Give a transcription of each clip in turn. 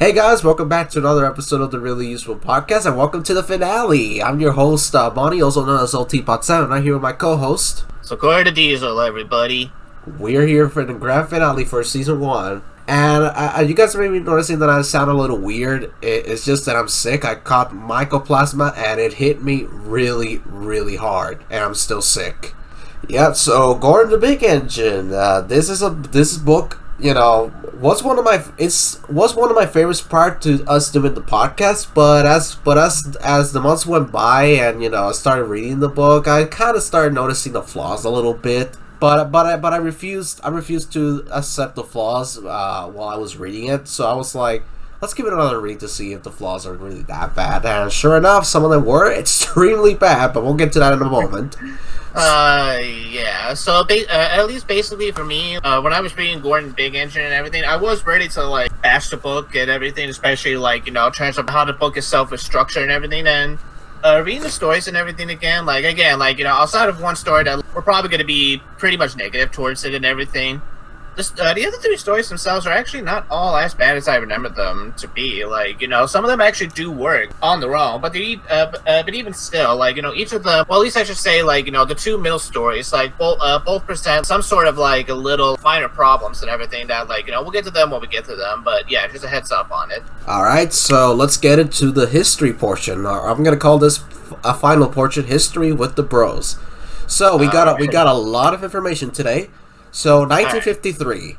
Hey guys, welcome back to another episode of the Really Useful Podcast, and welcome to the finale. I'm your host, Bonnie, also known as OT-Pot7, and I'm here with my co-host. Socorro to Diesel, everybody. We're here for the grand finale for Season 1. And you guys may be noticing that I sound a little weird. It's just that I'm sick. I caught mycoplasma, and it hit me really, really hard, and I'm still sick. Yeah, so Gordon the Big Engine. This is book. You know, was one of my favorites prior to us doing the podcast, but as the months went by and I started reading the book, I kind of started noticing the flaws a little bit. But I refused to accept the flaws while I was reading it. So I was like, let's give it another read to see if the flaws are really that bad. And sure enough, some of them were extremely bad. But we'll get to that in a moment. Yeah. So, at least basically for me, when I was reading Gordon Big Engine and everything, I was ready to bash the book and everything, especially in terms of how the book itself is structured and everything. And reading the stories and everything again, outside of one story that we're probably going to be pretty much negative towards it and everything. The other three stories themselves are actually not all as bad as I remember them to be. Some of them actually do work on their own, but but even still, each of them, well, at least I should say, the two middle stories, both present some sort of a little minor problems and everything that, we'll get to them when we get to them. But yeah, just a heads up on it. All right, so let's get into the history portion. I'm gonna call this a final portion, history with the bros. So we got a lot of information today. So 1953,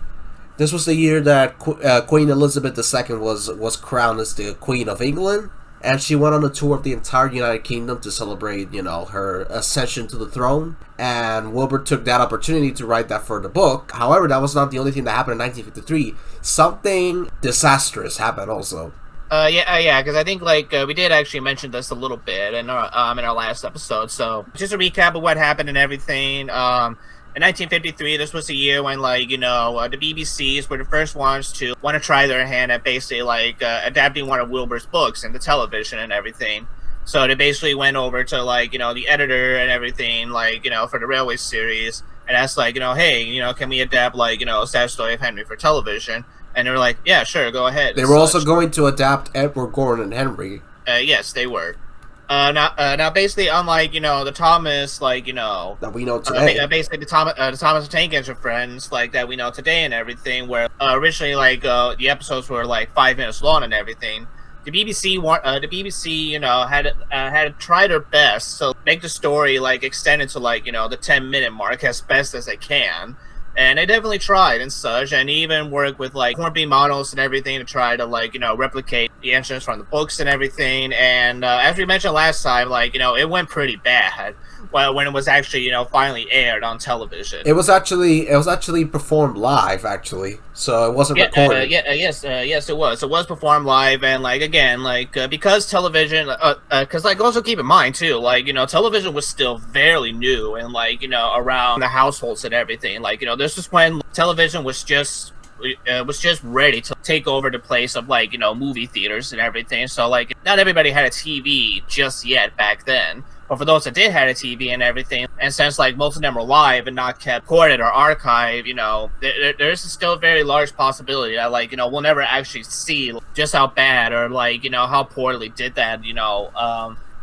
this was the year that Queen Elizabeth II was crowned as the Queen of England, and she went on a tour of the entire United Kingdom to celebrate, her ascension to the throne. And Wilbur took that opportunity to write that for the book. However, that was not the only thing that happened in 1953. Something disastrous happened also. Yeah, because I think we did actually mention this a little bit in our last episode. So just a recap of what happened and everything. In 1953, this was the year when, the BBCs were the first ones to want to try their hand at basically, adapting one of Wilbur's books into television and everything. So they basically went over to, the editor and everything, for the Railway series, and asked, hey, can we adapt, a sad story of Henry for television? And they were like, yeah, sure, go ahead. They were also going to adapt Edward Gordon and Henry. Yes, they were. Now, basically, unlike the Thomas, that we know today, basically the Thomas the Tank Engine friends, that we know today and everything, where originally, the episodes were 5 minutes long and everything. The BBC, had tried their best to make the story extended to the 10-minute mark as best as they can. And they definitely tried and such, and even worked with Hornby models and everything to try to replicate the engines from the books and everything. And as we mentioned last time, it went pretty bad when it was actually finally aired on television. It was actually performed live, actually, so it wasn't recorded. Yes, it was. It was performed live, and because television, because also keep in mind too, television was still fairly new and around the households and everything. This was when television was just ready to take over the place of movie theaters and everything. So not everybody had a TV just yet back then. But for those that did have a TV and everything, and since most of them were live and not kept recorded or archived, there is still a very large possibility that we'll never actually see just how bad or how poorly did that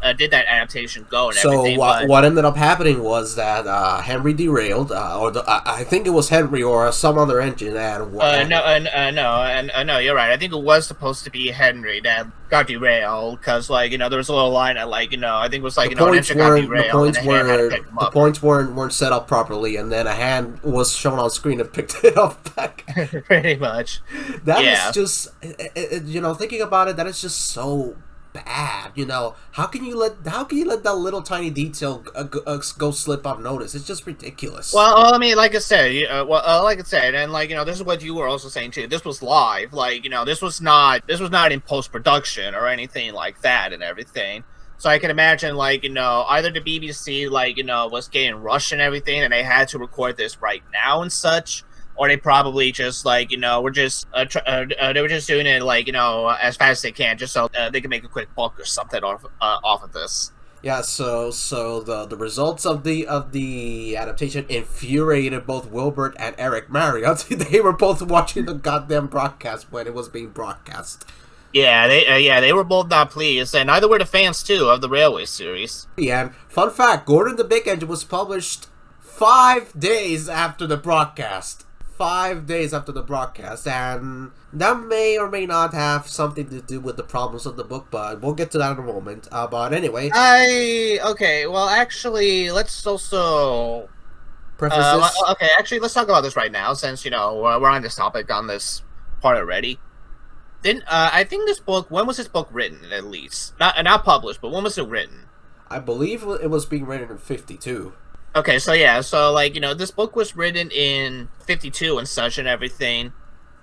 adaptation go and everything. So what ended up happening was that Henry derailed, I think it was Henry or some other engine, and no, you're right. I think it was supposed to be Henry that got derailed because there was a little line at I think it was an engine got derailed the points weren't set up properly, and then a hand was shown on screen and picked it up back. Pretty much. That is just thinking about it, that is just so bad. How can you let that little tiny detail go slip unnoticed? It's just ridiculous. Well, I mean, like I said, and this is what you were also saying too. This was live, this was not in post production or anything like that and everything. So I can imagine, either the BBC, was getting rushed and everything, and they had to record this right now and such. Or they probably just they were just doing it as fast as they can, just so they can make a quick buck or something off of this. Yeah, so the results of the adaptation infuriated both Wilbert and Eric Marriott. They were both watching the goddamn broadcast when it was being broadcast. Yeah, they were both not pleased, and neither were the fans too of the Railway series. And fun fact, Gordon the Big Engine was published 5 days after the broadcast. 5 days after the broadcast, and that may or may not have something to do with the problems of the book, but we'll get to that in a moment. But anyway, Okay, well, actually, let's also preface this. okay, actually, let's talk about this right now, since we're on this topic on this part already. Then I think this book. When was this book written? At least not published, but when was it written? I believe it was being written in 52. Okay, so yeah, so like this book was written in 52 and such and everything.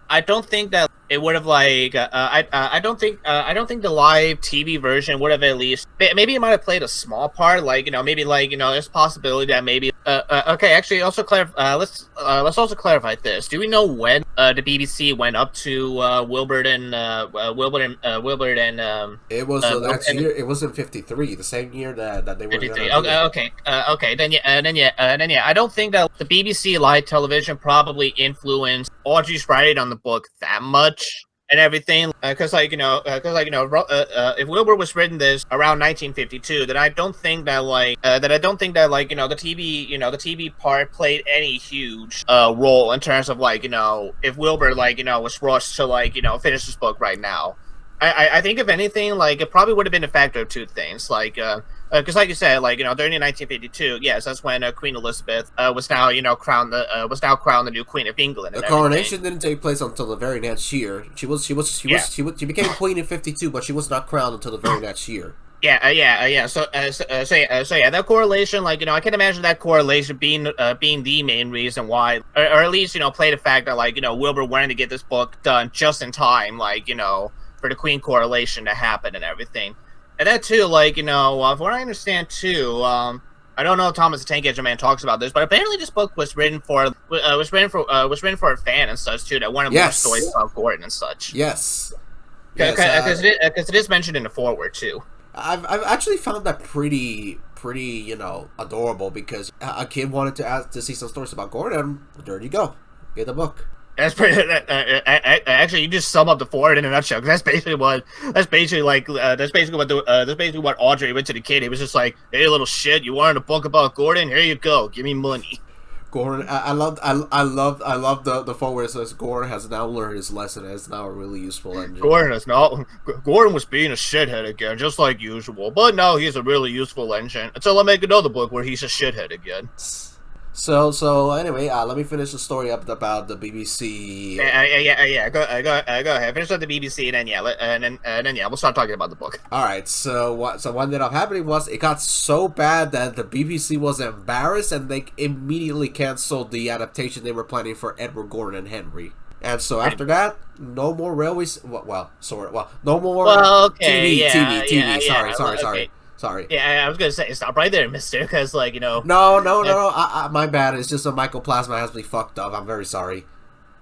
I don't think that it would have like I don't think the live TV version would have at least maybe it might have played a small part, like maybe like there's a possibility that maybe okay, actually also let's also clarify this. Do we know when the BBC went up to Wilbert and It was that year. It was in 53, the same year that they were. 53. Okay. Then yeah. I don't think that the BBC live television probably influenced Audrey's writing on the book that much and everything, because if Wilbur was written this around 1952, then I don't think that the TV part played any huge role in terms of if Wilbur was rushed to finish this book right now. I think if anything, it probably would have been a factor of two things, because like you said, during 1952, yes, that's when Queen Elizabeth was now crowned the new Queen of England. The coronation didn't take place until the very next year. She became queen in 52, but she was not crowned until the very next year. Yeah. So that correlation, I can imagine that correlation being the main reason why, or at least play the fact that Wilbur wanted to get this book done just in time, for the Queen correlation to happen and everything. And that too, from what I understand too, I don't know if Thomas the Tank Engine Man talks about this, but apparently this book was written for a fan and such too that wanted more stories about Gordon and such. Yes. Because it is mentioned in the foreword too. I've actually found that pretty adorable, because a kid wanted to see some stories about Gordon. There you go, get the book. That's pretty. Actually, you just sum up the forward in a nutshell. Because that's basically what Audrey went to the kid. He was just like, "Hey, little shit, you wanted a book about Gordon? Here you go. Give me money." Gordon, I love the forward that says Gordon has now learned his lesson and is now a really useful engine. Gordon was being a shithead again, just like usual. But now he's a really useful engine until I make another book where he's a shithead again. So anyway, let me finish the story up about the BBC. Yeah. Go ahead. Finish up the BBC, and then we'll start talking about the book. All right. So what ended up happening was it got so bad that the BBC was embarrassed and they immediately canceled the adaptation they were planning for Edward Gordon and Henry. And so after that, no more railways. No more TV. Sorry. Sorry. Yeah, I was gonna say stop right there, Mister, because No. My bad. It's just a mycoplasma has me fucked up. I'm very sorry.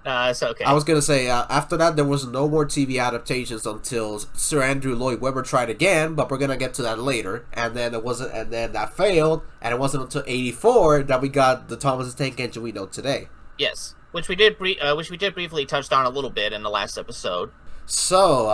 It's okay. I was gonna say after that there was no more TV adaptations until Sir Andrew Lloyd Webber tried again, but we're gonna get to that later. And then that failed, and it wasn't until '84 that we got the Thomas the Tank Engine we know today. Yes, which we did briefly touched on a little bit in the last episode. So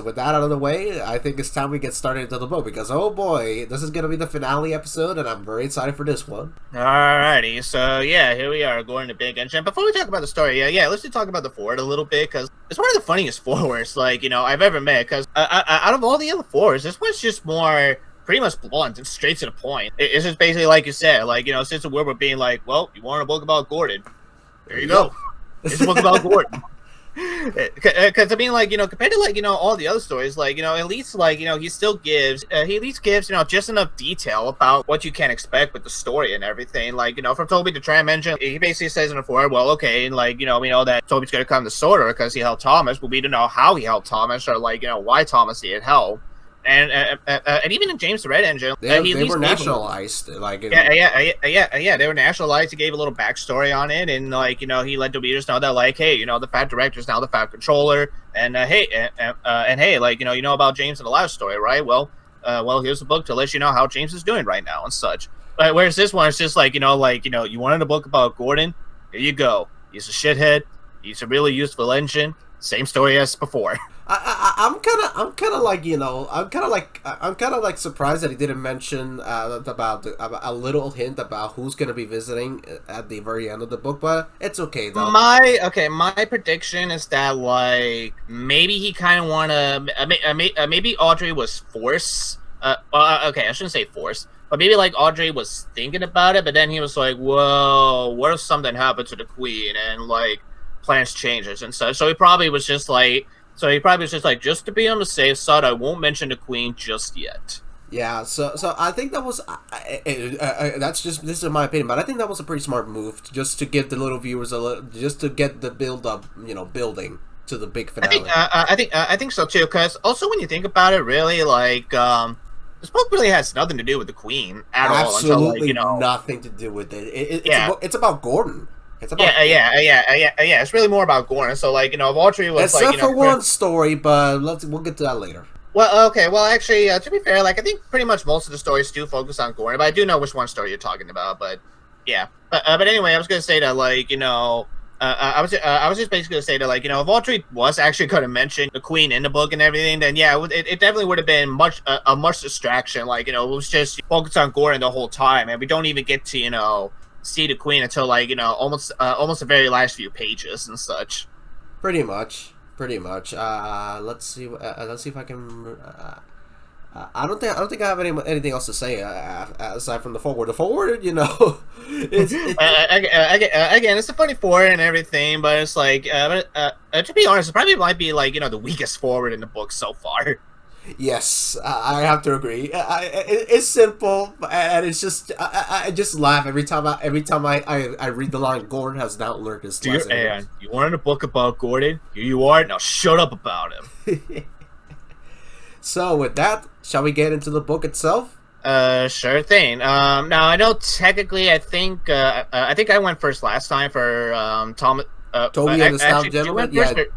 with that out of the way, I think it's time we get started into the book, because oh boy, this is gonna be the finale episode, and I'm very excited for this one. Alrighty, so yeah, here we are going to Big Engine. Before we talk about the story, let's just talk about the forward a little bit, because it's one of the funniest forewords I've ever met. Because out of all the other forewords, this one's just more pretty much blunt and straight to the point. It's just basically like you said, since the Wilbur being like, well, you want a book about Gordon? There you go. It's a book about Gordon. Because I mean, compared to all the other stories, at least he still gives just enough detail about what you can expect with the story and everything. From Toby the Tram Engine, he basically says in the foreword, well, okay, and we know that Toby's gonna come to Sorter because he helped Thomas, but we don't know how he helped Thomas or why Thomas needed help. And even in James the Red Engine, they were nationalized. They were nationalized. He gave a little backstory on it, and he let the readers know that hey, the Fat Director is now the Fat Controller, and hey, you know about James and the Life story, right? Well, here's a book to let you know how James is doing right now and such. Whereas this one is just you wanted a book about Gordon. Here you go. He's a shithead. He's a really useful engine. same story as before. I'm kind of like I'm kind of like surprised that he didn't mention about a little hint about who's gonna be visiting at the very end of the book, but it's okay though. My prediction is that like maybe he kind of wanna maybe Audrey was forced. Okay, I shouldn't say forced, but maybe like Audrey was thinking about it, but then he was like, "Whoa, what if something happened to the queen and like plans changes and such?" So he probably was just like. Just to be on the safe side, I won't mention the queen just yet. Yeah, so I think that was that's just this is my opinion, but I think that was a pretty smart move just to give the little viewers a little, just to get the build up, building to the big finale. I think so too. Because also when you think about it, really, like this book really has nothing to do with the queen at all. Absolutely nothing to do with it. It's about Gordon. It's about It's really more about Gordon. So like Audrey was except for one story, but we'll get to that later. Well, okay. Well, actually, to be fair, like I think pretty much most of the stories do focus on Gordon, but I do know which one story you're talking about. But yeah, but anyway, I was gonna say that like I was just basically gonna say that like if Audrey was actually gonna mention the queen in the book and everything, then yeah, it definitely would have been much distraction. Like it was just focused on Gordon the whole time, and we don't even get to see the queen until like almost the very last few pages and such. Pretty much. Let's see if I can. I don't think I have anything else to say aside from the forward. The forward, it's again, it's a funny forward and everything, but it's like, to be honest, it probably might be like the weakest forward in the book so far. Yes, I have to agree. It's simple, and it's just I just laugh every time I read the line. Gordon has not learned his lesson. And you wanted a book about Gordon? Here you are. Now shut up about him. So with that, shall we get into the book itself? Sure thing. Now I know technically, I think I went first last time for Thomas. Toby and the Stout Gentleman.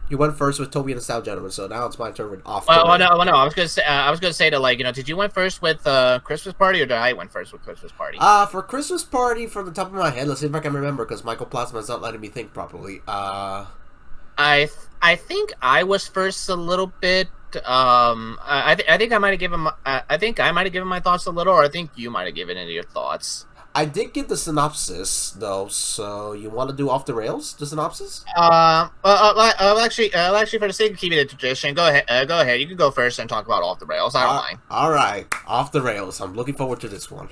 You went first with Toby and the Stout Gentleman, so now it's my turn with off. No. I was gonna say that like did you went first with Christmas Party or did I went first with Christmas Party? For Christmas Party, from the top of my head, let's see if I can remember because Mycoplasma is not letting me think properly. I think I was first a little bit. I think I might have given my thoughts a little, or I think you might have given any of your thoughts. I did give the synopsis though, so you want to do off the rails the synopsis? Actually, for the sake of keeping it tradition, go ahead. You can go first and talk about off the rails. I don't mind. All right, off the rails. I'm looking forward to this one.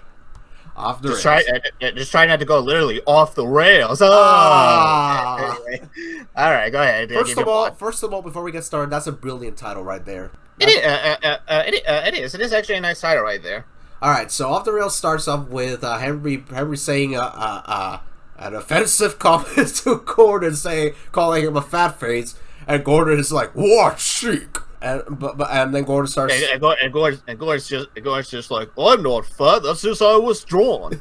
Off the rails. Just try not to go literally off the rails. Anyway. All right, go ahead. First of all, before we get started, that's a brilliant title right there. It is. It is actually a nice title right there. All right, so Off the Rails starts off with Henry saying an offensive comment to Gordon, calling him a fat face, and Gordon is like, "What chic?" And then Gordon starts. And Gordon's just like, "I'm not fat. That's just how I was drawn.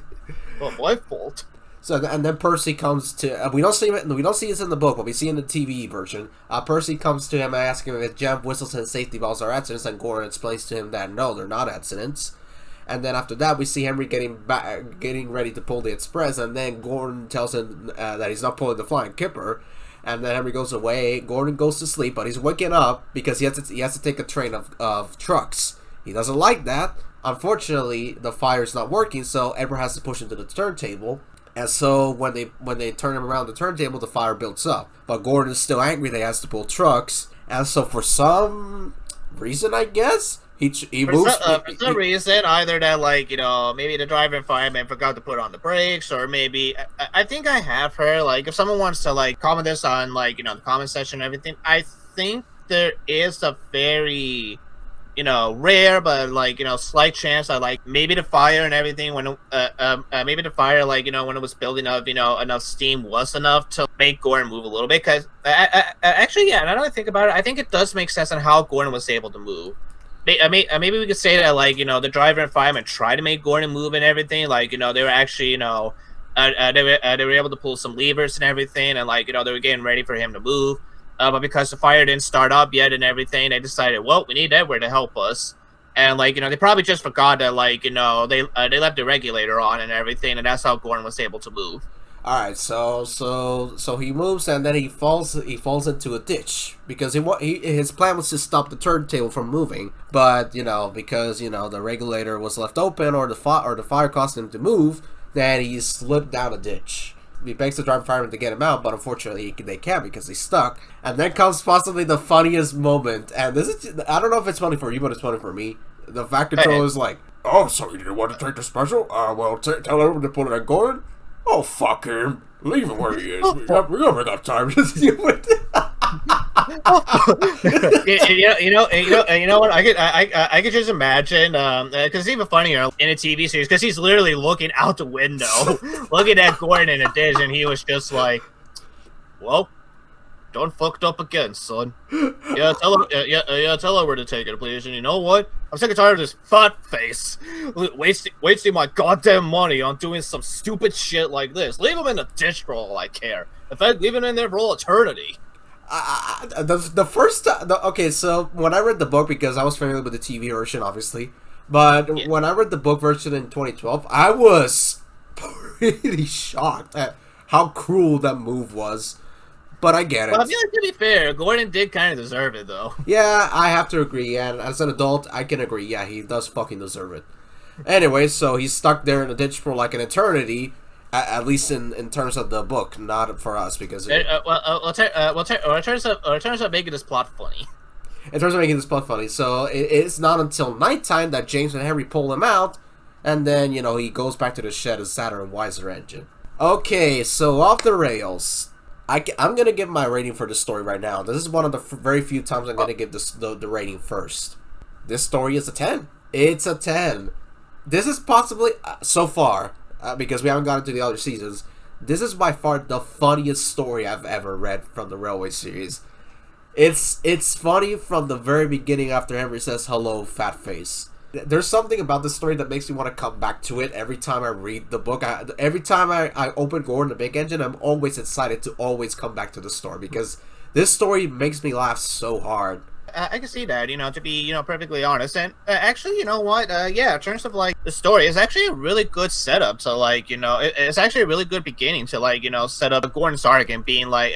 Not my fault." So and then Percy comes to. We don't see this in the book, but we see in the TV version. Percy comes to him asking him if jump whistles and safety bells are accidents, and Gordon explains to him that no, they're not accidents. And then after that, we see Henry getting ready to pull the express, and then Gordon tells him that he's not pulling the flying kipper. And then Henry goes away. Gordon goes to sleep, but he's waking up because he has to take a train of trucks. He doesn't like that. Unfortunately, the fire's not working, so Edward has to push him to the turntable. And so when they turn him around the turntable, the fire builds up. But Gordon is still angry that he has to pull trucks. And so for some reason, I guess, he moves. For some reason, either that maybe the driver and fireman forgot to put on the brakes, or maybe I think I have heard if someone wants to comment this on the comment section and everything. I think there is a very rare but slight chance that maybe the fire and everything when when it was building up enough steam was enough to make Gordon move a little bit. Because actually, yeah, now that I think about it, I think it does make sense on how Gordon was able to move. Maybe we could say that the driver and fireman tried to make Gordon move and everything. They were actually they were able to pull some levers and everything, and they were getting ready for him to move. But because the fire didn't start up yet and everything, they decided, well, we need Edward to help us. And they probably just forgot that they left the regulator on and everything, and that's how Gordon was able to move. All right, so he moves and then he falls into a ditch because his plan was to stop the turntable from moving, but because the regulator was left open or the fire caused him to move, then he slipped down a ditch. He begs the driver fireman to get him out, but unfortunately they can't because he's stuck. And then comes possibly the funniest moment, and this is I don't know if it's funny for you, but it's funny for me. The Fat Controller is like, "Oh, so you didn't want to take the special? Well, tell everyone to put it on Gordon. Oh, fuck him. Leave him where he is. We never got time to deal with it." you know what? I could just imagine, because it's even funnier in a TV series, because he's literally looking out the window, looking at Gordon in a dish, and he was just like, "Well, done fucked up again, son. Yeah, tell her where to take it, please. And you know what? I'm sick and tired of this fat face wasting my goddamn money on doing some stupid shit like this. Leave him in the ditch for all I care. In fact, leave him in there for all eternity." Okay, so when I read the book, because I was familiar with the TV version, obviously, but when I read the book version in 2012, I was pretty shocked at how cruel that move was. But I get it. Well, I feel like, to be fair, Gordon did kind of deserve it, though. Yeah, I have to agree. And as an adult, I can agree. Yeah, he does fucking deserve it. Anyway, so he's stuck there in the ditch for like an eternity, at least in terms of the book, not for us, because it turns out making this plot funny. In terms of making this plot funny, so it's not until nighttime that James and Henry pull him out, and then he goes back to the shed of Saturn Weiser engine. Okay, so off the rails. I'm going to give my rating for the story right now. This is one of the very few times I'm going to give the rating first. This story is a 10. It's a 10. This is possibly, so far, because we haven't gotten to the other seasons, this is by far the funniest story I've ever read from the Railway series. It's funny from the very beginning after Henry says, "Hello, fat face." There's something about this story that makes me want to come back to it every time I read the book. Every time I open Gordon the Big Engine, I'm always excited to always come back to the story because this story makes me laugh so hard. I can see that, to be, perfectly honest. And actually, you know what? In terms of, like, the story, it's actually a really good setup to, like, it's actually a really good beginning to, like, set up Gordon's arc and being, like,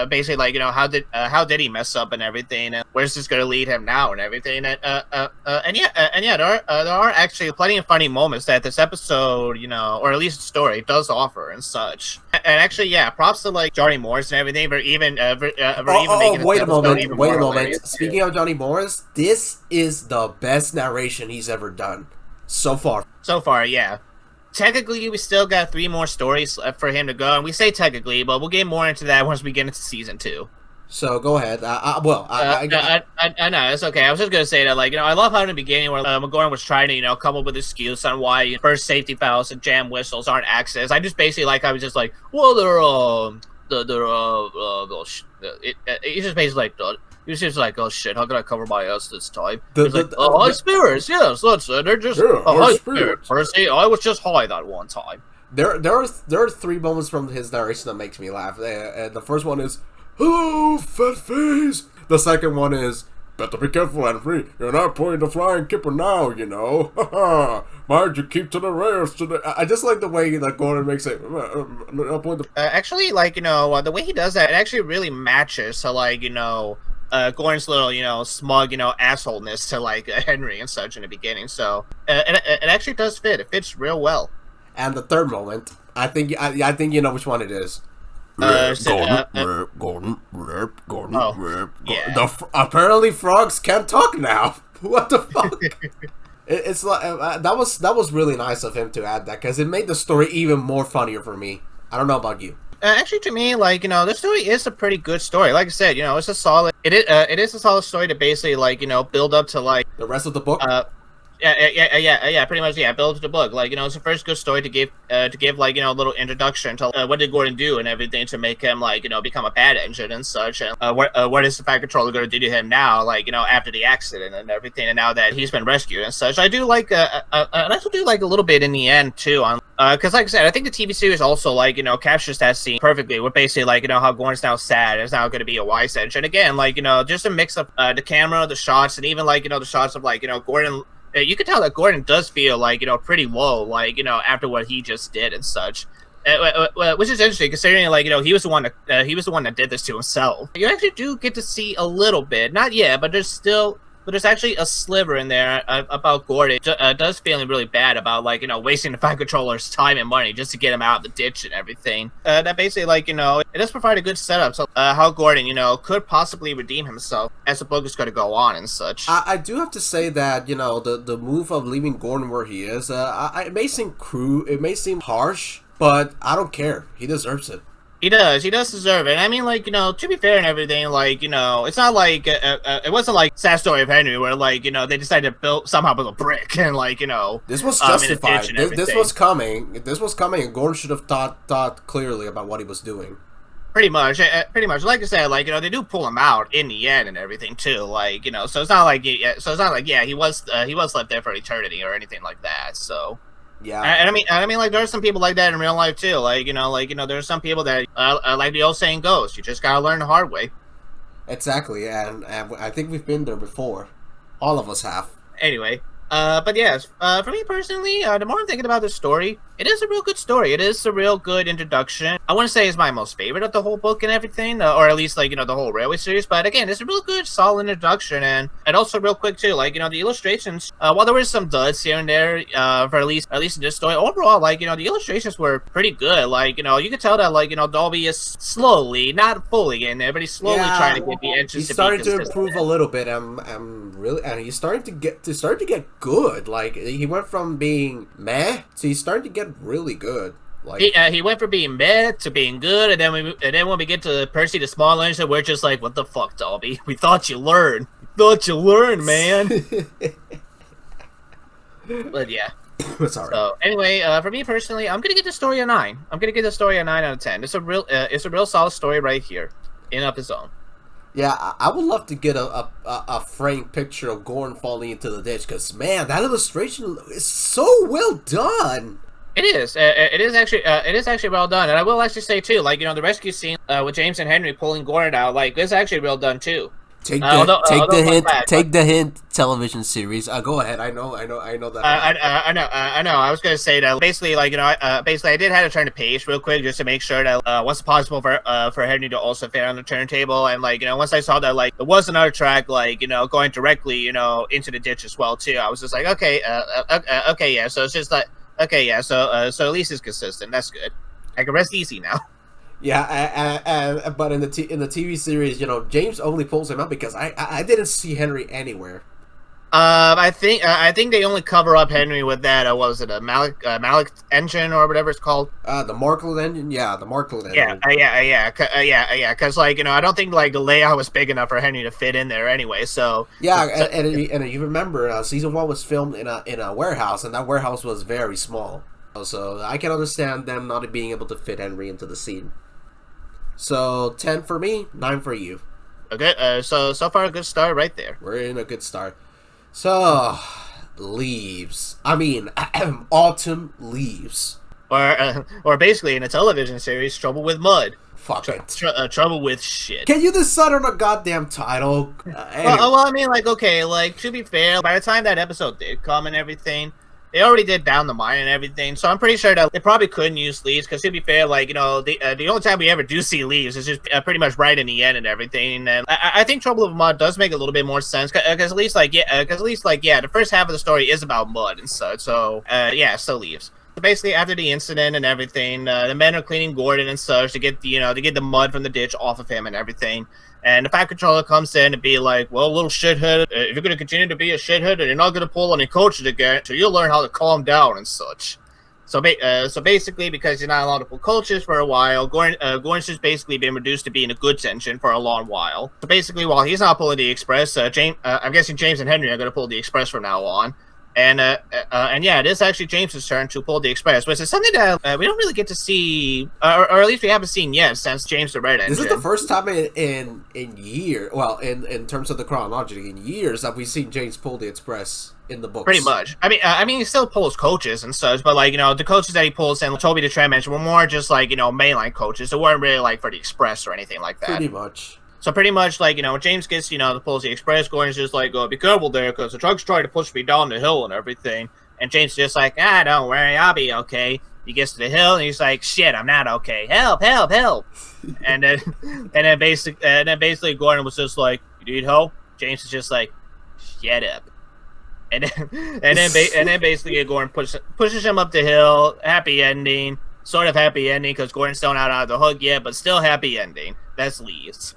basically, like, how did he mess up and everything, and where's this going to lead him now and everything. And there are actually plenty of funny moments that this episode, or at least the story, does offer and such. And actually, props to, like, Johnny Morris and everything for even, making wait a moment. Speaking of Johnny Morris, this is the best narration he's ever done so far. So far, yeah. Technically, we still got 3 more stories left for him to go, and we say technically, but we'll get more into that once we get into season 2. So go ahead. I know, it's okay. I was just gonna say that, like, I love how in the beginning where Gordon was trying to, come up with an excuse on why first safety valves and jam whistles aren't accessed. I just basically I was just like, well, he's just basically like, he was just like, "Oh shit, how can I cover my ass this time?" He's like, "High spirits, yes, they're just high spirits. Percy, I was just high that one time." There are 3 moments from his narration that makes me laugh. The first one is, "Hello, fat face." The second one is, "Better be careful, Henry. You're not pulling the flying kipper now, Mind you keep to the rails today." I just like the way that Gordon makes it. Actually, like, the way he does that, it actually really matches to, like, Gordon's little, smug, assholeness to, like, Henry and such in the beginning. So it actually does fit. It fits real well. And the third moment, I think you know which one it is. Gordon. Oh, yeah. Apparently frogs can't talk now. What the fuck? It's like that was really nice of him to add that because it made the story even more funnier for me. I don't know about you. Actually, to me, like, this story is a pretty good story. Like I said, it's a solid. It is a solid story to basically, like, build up to, like, the rest of the book. Yeah, pretty much, build to the book. Like, it's the first good story to give, like, a little introduction to what did Gordon do and everything to make him, like, become a bad engine and such, and what is the Fat Controller going to do to him now, like, after the accident and everything, and now that he's been rescued and such. I do like, and I also do like a little bit in the end too, on because, like I said, I think the TV series also, like, captures that scene perfectly with basically, like, how Gordon's now sad, is now going to be a wise engine. And again, like, just a mix of the camera, the shots, and even, like, the shots of, like, Gordon. You can tell that Gordon does feel, like, pretty low, like, after what he just did and such. which is interesting considering, like, he was the one that did this to himself. You actually do get to see a little bit, not yet, but there's actually a sliver in there about Gordon. Does feeling really bad about, like, wasting the Fire Controller's time and money just to get him out of the ditch and everything. That basically, like, it does provide a good setup. So how Gordon, could possibly redeem himself as the book is going to go on and such. I do have to say that, the move of leaving Gordon where he is, it may seem crude, it may seem harsh, but I don't care. He deserves it. He does deserve it. I mean, like, to be fair and everything, like, it's not like, it wasn't like Sad Story of Henry where, like, they decided to somehow build a brick and, like, This was justified. This was coming. And Gordon should have thought clearly about what he was doing. Pretty much. Like I said, like, they do pull him out in the end and everything, too. Like, so it's not like, he was left there for eternity or anything like that, so... Yeah, and I mean, like, there are some people like that in real life too. Like, there are some people that, like the old saying goes, you just gotta learn the hard way. Exactly, and I think we've been there before. All of us have. Anyway, but yes, for me personally, the more I'm thinking about this story, it is a real good story. It is a real good introduction. I wouldn't say it's my most favorite of the whole book and everything, or at least, like, the whole Railway series. But again, it's a real good, solid introduction, and also real quick too. Like, the illustrations, while there were some duds here and there, for at least in this story, overall, like, the illustrations were pretty good. Like, you could tell that, like, Dolby is slowly, not fully in there, but he's slowly trying to get the edges. He's starting to improve a little bit. And he's starting to get good. Like, he went from being meh to he's starting to get really good. Like, he went from being meh to being good, and then when we get to Percy the Small Engine, we're just like, what the fuck, Dolby? We thought you learned. Man. But yeah. Sorry. So anyway, for me personally, I'm gonna give the story a 9. I'm gonna give the story a 9 out of 10. It's a real solid story right here, in up his own. Yeah, I would love to get a framed picture of Gordon falling into the ditch, because, man, that illustration is so well done. It is. It is actually well done, and I will actually say too, like, the rescue scene with James and Henry pulling Gordon out, like, it's actually well done too. Take the hint. Television series. Go ahead. I know that. I know. I was gonna say that basically, like, basically, I did have to turn the page real quick just to make sure that what's possible for Henry to also fit on the turntable, and, like, once I saw that, like, there was another track, like, going directly, into the ditch as well too. I was just like, okay, yeah. So it's just like, okay, yeah. So at least it's consistent. That's good. I can rest easy now. Yeah, but in the TV series, James only pulls him out because I didn't see Henry anywhere. I think they only cover up Henry with that. What was it, a Malik engine or whatever it's called? The Marklet engine. Yeah, the Marklet engine. Yeah. Because, like, I don't think, like, the layout was big enough for Henry to fit in there anyway. So yeah, and you remember, season 1 was filmed in a warehouse, and that warehouse was very small. So I can understand them not being able to fit Henry into the scene. So 10 for me, 9 for you. Okay, so far a good start right there. We're in a good start. So, leaves. I mean, autumn leaves. Or basically in a television series, Trouble with Mud. Fuck it. Trouble with shit. Can you decide on a goddamn title? Anyway. Well, I mean, like, okay, like, to be fair, by the time that episode did come and everything, they already did Down the Mine and everything, so I'm pretty sure that they probably couldn't use leaves, because to be fair, like, the only time we ever do see leaves is just pretty much right in the end and everything, and I think Trouble with Mud does make a little bit more sense, because at least, the first half of the story is about mud and such, so, so leaves. So basically, after the incident and everything, the men are cleaning Gordon and such to get the mud from the ditch off of him and everything. And the Fat Controller comes in to be like, well, little shithead, if you're going to continue to be a shithead and you're not going to pull any coaches again, so you'll learn how to calm down and such. So basically, because you're not allowed to pull coaches for a while, Gordon's just basically been reduced to being a goods engine for a long while. So basically, while he's not pulling the Express, I'm guessing James and Henry are going to pull the Express from now on. And yeah, it is actually James's turn to pull the Express, which is something that we don't really get to see, or at least we haven't seen yet since James the Red Engine. This is the first time in years, well, in terms of the chronology, in years that we've seen James pull the Express in the books. Pretty much. I mean, he still pulls coaches and such, but, like, the coaches that he pulls in Toby the Tram Engine were more just, like, mainline coaches. They weren't really, like, for the Express or anything like that. Pretty much. So pretty much, like, when James gets, pulls the Express, Gordon's just like, be careful there, because the truck's trying to push me down the hill and everything. And James is just like, don't worry, I'll be okay. He gets to the hill and he's like, "Shit, I'm not okay. Help, help, help!" and then basically Gordon was just like, "You need help?" James is just like, "Shut up." And then basically Gordon pushes him up the hill. Happy ending, sort of happy ending because Gordon's still not out of the hook yet, but still happy ending. That's Lee's.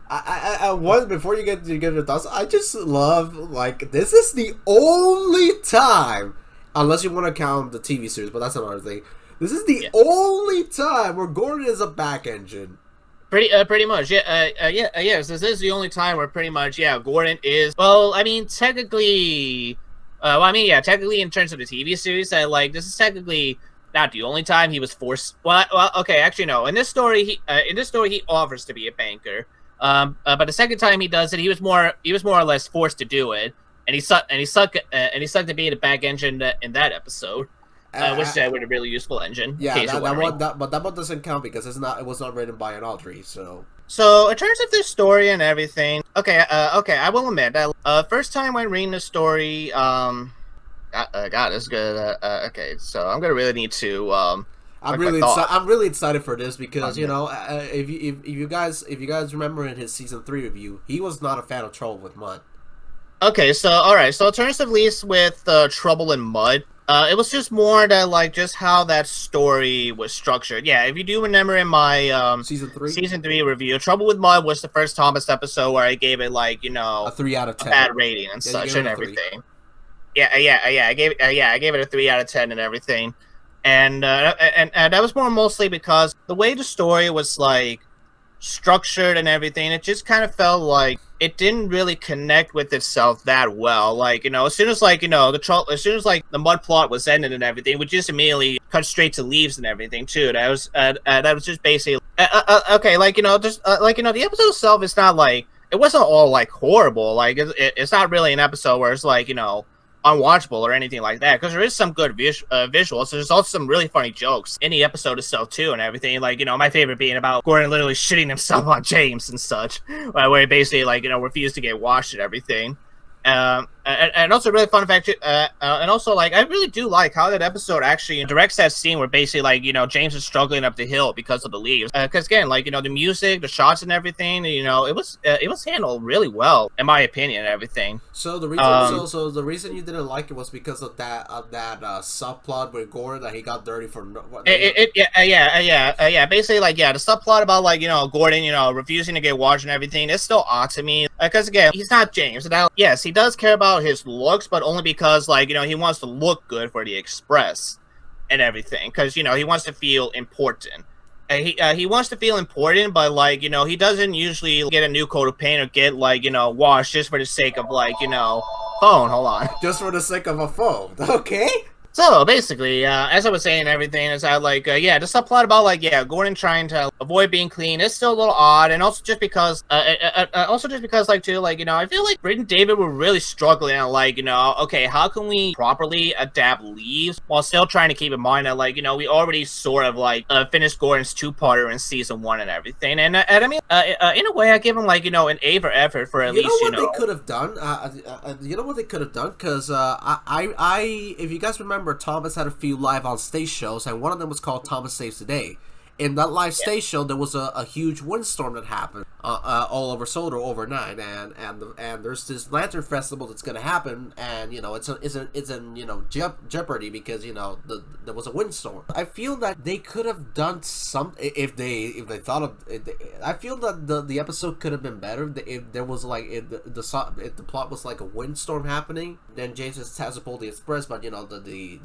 I was before you get your thoughts. I just love like this is the only time, unless you want to count the TV series, but that's another thing. This is the only time where Gordon is a back engine. Pretty much, yes. This is the only time where pretty much, Gordon is. Well, I mean, technically, technically in terms of the TV series, this is technically not the only time he was forced. Well, okay, actually no. In this story, he offers to be a banker. But the second time he does it, he was more or less forced to do it, and he sucked to be the back engine in that episode. Which with a really useful engine. Yeah, but that one doesn't count because it was not written by an Audrey. So in terms of this story and everything, okay, I will admit that first time when reading the story, God, it's good. Okay, so I'm gonna really need to. I'm really excited for this because you know if you guys remember in his season 3 review, he was not a fan of Trouble with Mud. Okay, so all right, so in terms of at least with Trouble in Mud. It was just more that just how that story was structured. Yeah, if you do remember in my season 3 review, Trouble with Mud was the first Thomas episode where I gave it a 3 out of 10, a bad rating and such and everything. Yeah, I gave it a 3 out of 10 and everything, and that was mostly because the way the story was structured and everything, it just kind of felt like it didn't really connect with itself that well. As soon as the mud plot was ended and everything, we just immediately cut straight to Leaves and everything too. That was just basically okay. The episode itself is not it wasn't all horrible. It's not really an episode where it's unwatchable or anything like that, because there is some good visuals. There's also some really funny jokes in the episode itself too and everything. My favorite being about Gordon literally shitting himself on James and such, where he basically refused to get washed and everything. And also really fun fact, and also I really do like how that episode actually directs that scene where basically James is struggling up the hill because of the leaves. Because again, the music, the shots, and everything, it was handled really well in my opinion and everything. So the reason, so the reason you didn't like it was because of that subplot with Gordon that he got dirty for. Basically, the subplot about Gordon, refusing to get washed and everything. It's still odd to me because again, he's not James. Now, yes, he does care about his looks, but only because he wants to look good for the Express and everything, because he wants to feel important. He wants to feel important, but he doesn't usually get a new coat of paint or get washed just for the sake of phone. Hold on, just for the sake of a phone. Okay. So basically, as I was saying, everything is the subplot about Gordon trying to avoid being clean is still a little odd, and also just because, I feel like Britt and David were really struggling at okay, how can we properly adapt Leaves while still trying to keep in mind that we already sort of finished Gordon's 2-parter in season 1 and everything, and I mean, in a way, I give him an A for effort for at least they could have done. You know what they could have done, because if you guys remember. Thomas had a few live on stage shows, and one of them was called Thomas Saves the Day. In that live stage show, there was a huge windstorm that happened all over Solder overnight, and there's this lantern festival that's gonna happen, and it's in jeopardy because there was a windstorm. I feel that they could have done some if they thought of it. I feel that the episode could have been better if there was if the plot was a windstorm happening. Then James has to pull the Express, but the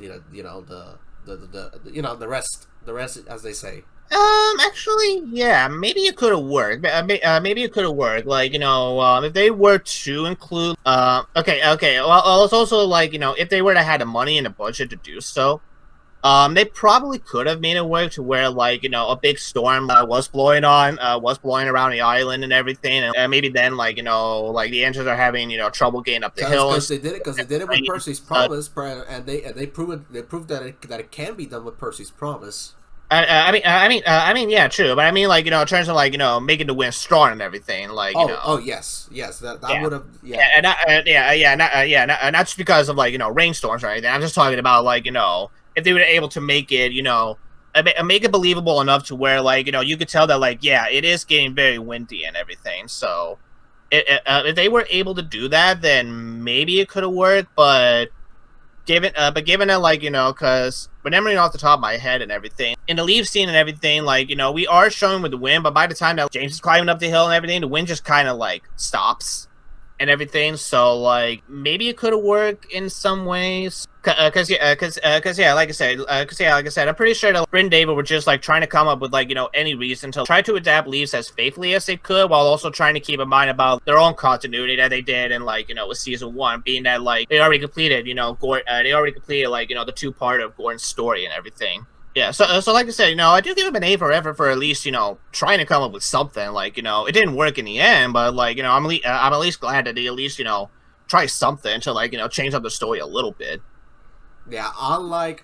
rest as they say. Actually, yeah, maybe it could have worked. Maybe it could have worked. If they were to include, okay. Well, it's also if they were to have the money and the budget to do so, they probably could have made it work to where a big storm was blowing around the island and everything, and maybe then the engines are having trouble getting up the hill. Because they did it with Percy's Promise, and they proved that it can be done with Percy's Promise. I mean, yeah, true, but I mean, in terms of making the wind strong and everything, yes, that would have, not just because of rainstorms or anything. I'm just talking about if they were able to make it, make it believable enough to where, like, you could tell that, like, yeah, it is getting very windy and everything. So if they were able to do that, then maybe it could have worked. But given that, like, because remembering off the top of my head and everything, in the leave scene and everything, like, we are showing with the wind, but by the time that James is climbing up the hill and everything, the wind just kind of like stops and everything. So, like, maybe it could have worked in some ways. Like I said, I'm pretty sure that Bryn and David were just like trying to come up with, like, any reason to try to adapt Leaves as faithfully as they could, while also trying to keep in mind about their own continuity that they did, and, like, with season 1, being that, like, they already completed, like, the 2-part of Gordon's story and everything. Yeah, so like I said, I do give him an A for effort for at least, trying to come up with something. Like, it didn't work in the end, but, like, I'm at least glad that they at least, try something to, like, change up the story a little bit. Yeah, unlike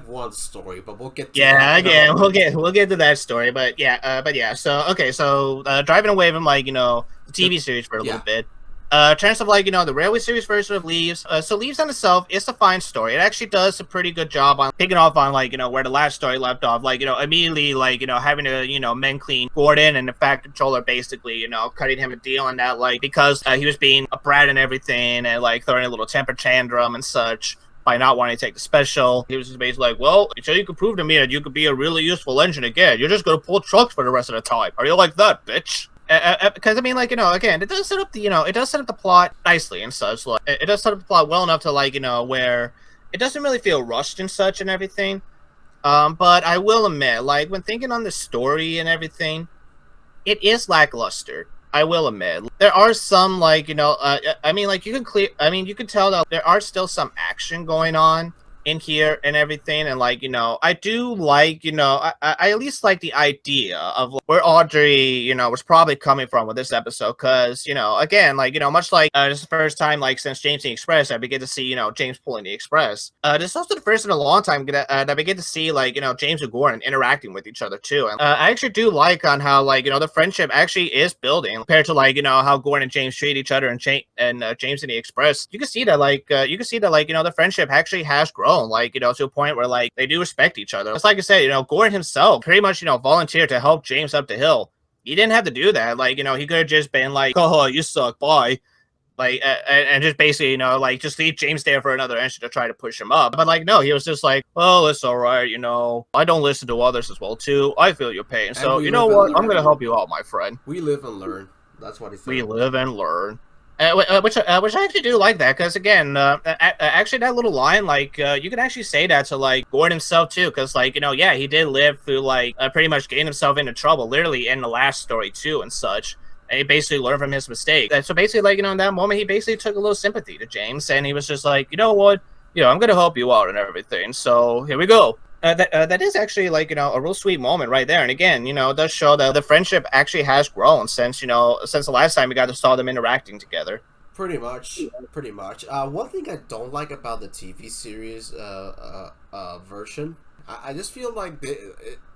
one story, but we'll get to that. We'll get to that story, but yeah. So driving away from, like, the TV series for a little bit. In terms of, like, the Railway series version of Leaves, so Leaves on itself is a fine story. It actually does a pretty good job on picking off on, like, where the last story left off. Like, immediately, like, having to, men clean Gordon, and the fact controller basically, cutting him a deal on that, like, because he was being a brat and everything, and, like, throwing a little temper tantrum and such by not wanting to take the special. He was just basically like, well, until you can prove to me that you could be a really useful engine again, you're just going to pull trucks for the rest of the time. Are you like that, bitch? Because I mean, like, again, it does set up the plot nicely and such. Like, it does set up the plot well enough to, like, where it doesn't really feel rushed and such and everything. But I will admit, like, when thinking on the story and everything, it is lackluster. I will admit, there are some, like, you can tell that there are still some action going on in here and everything, and, like, I do like, I at least like the idea of where Audrey, was probably coming from with this episode, because, again, like, much like this is the first time, like, since James the Express, I begin to see, James pulling the Express. This is also the first in a long time that I begin to see, like, James and Gordon interacting with each other too, and I actually do like on how, like, the friendship actually is building compared to, like, how Gordon and James treat each other, and James and the Express. You can see that, like, the friendship actually has grown, like, to a point where, like, they do respect each other. It's like I said, Gordon himself pretty much, volunteered to help James up the hill. He didn't have to do that. Like, he could have just been like, oh, you suck, bye. Like, and just basically, like, just leave James there for another engine to try to push him up. But, like, no, he was just like, well, it's all right, I don't listen to others as well, too. I feel your pain. So, you know what? I'm going to help you out, my friend. We live and learn. That's what he said. We live and learn. Which I actually do like that, because, again, actually that little line, like, you can actually say that to, like, Gordon himself too, because, like, yeah, he did live through, like, pretty much getting himself into trouble, literally in the last story too and such, and he basically learned from his mistake. And so basically, like, in that moment, he basically took a little sympathy to James, and he was just like, you know what, I'm gonna help you out and everything, so here we go. That is actually, like, a real sweet moment right there. And again, it does show that the friendship actually has grown since the last time we got to saw them interacting together. Pretty much. One thing I don't like about the TV series version, I just feel like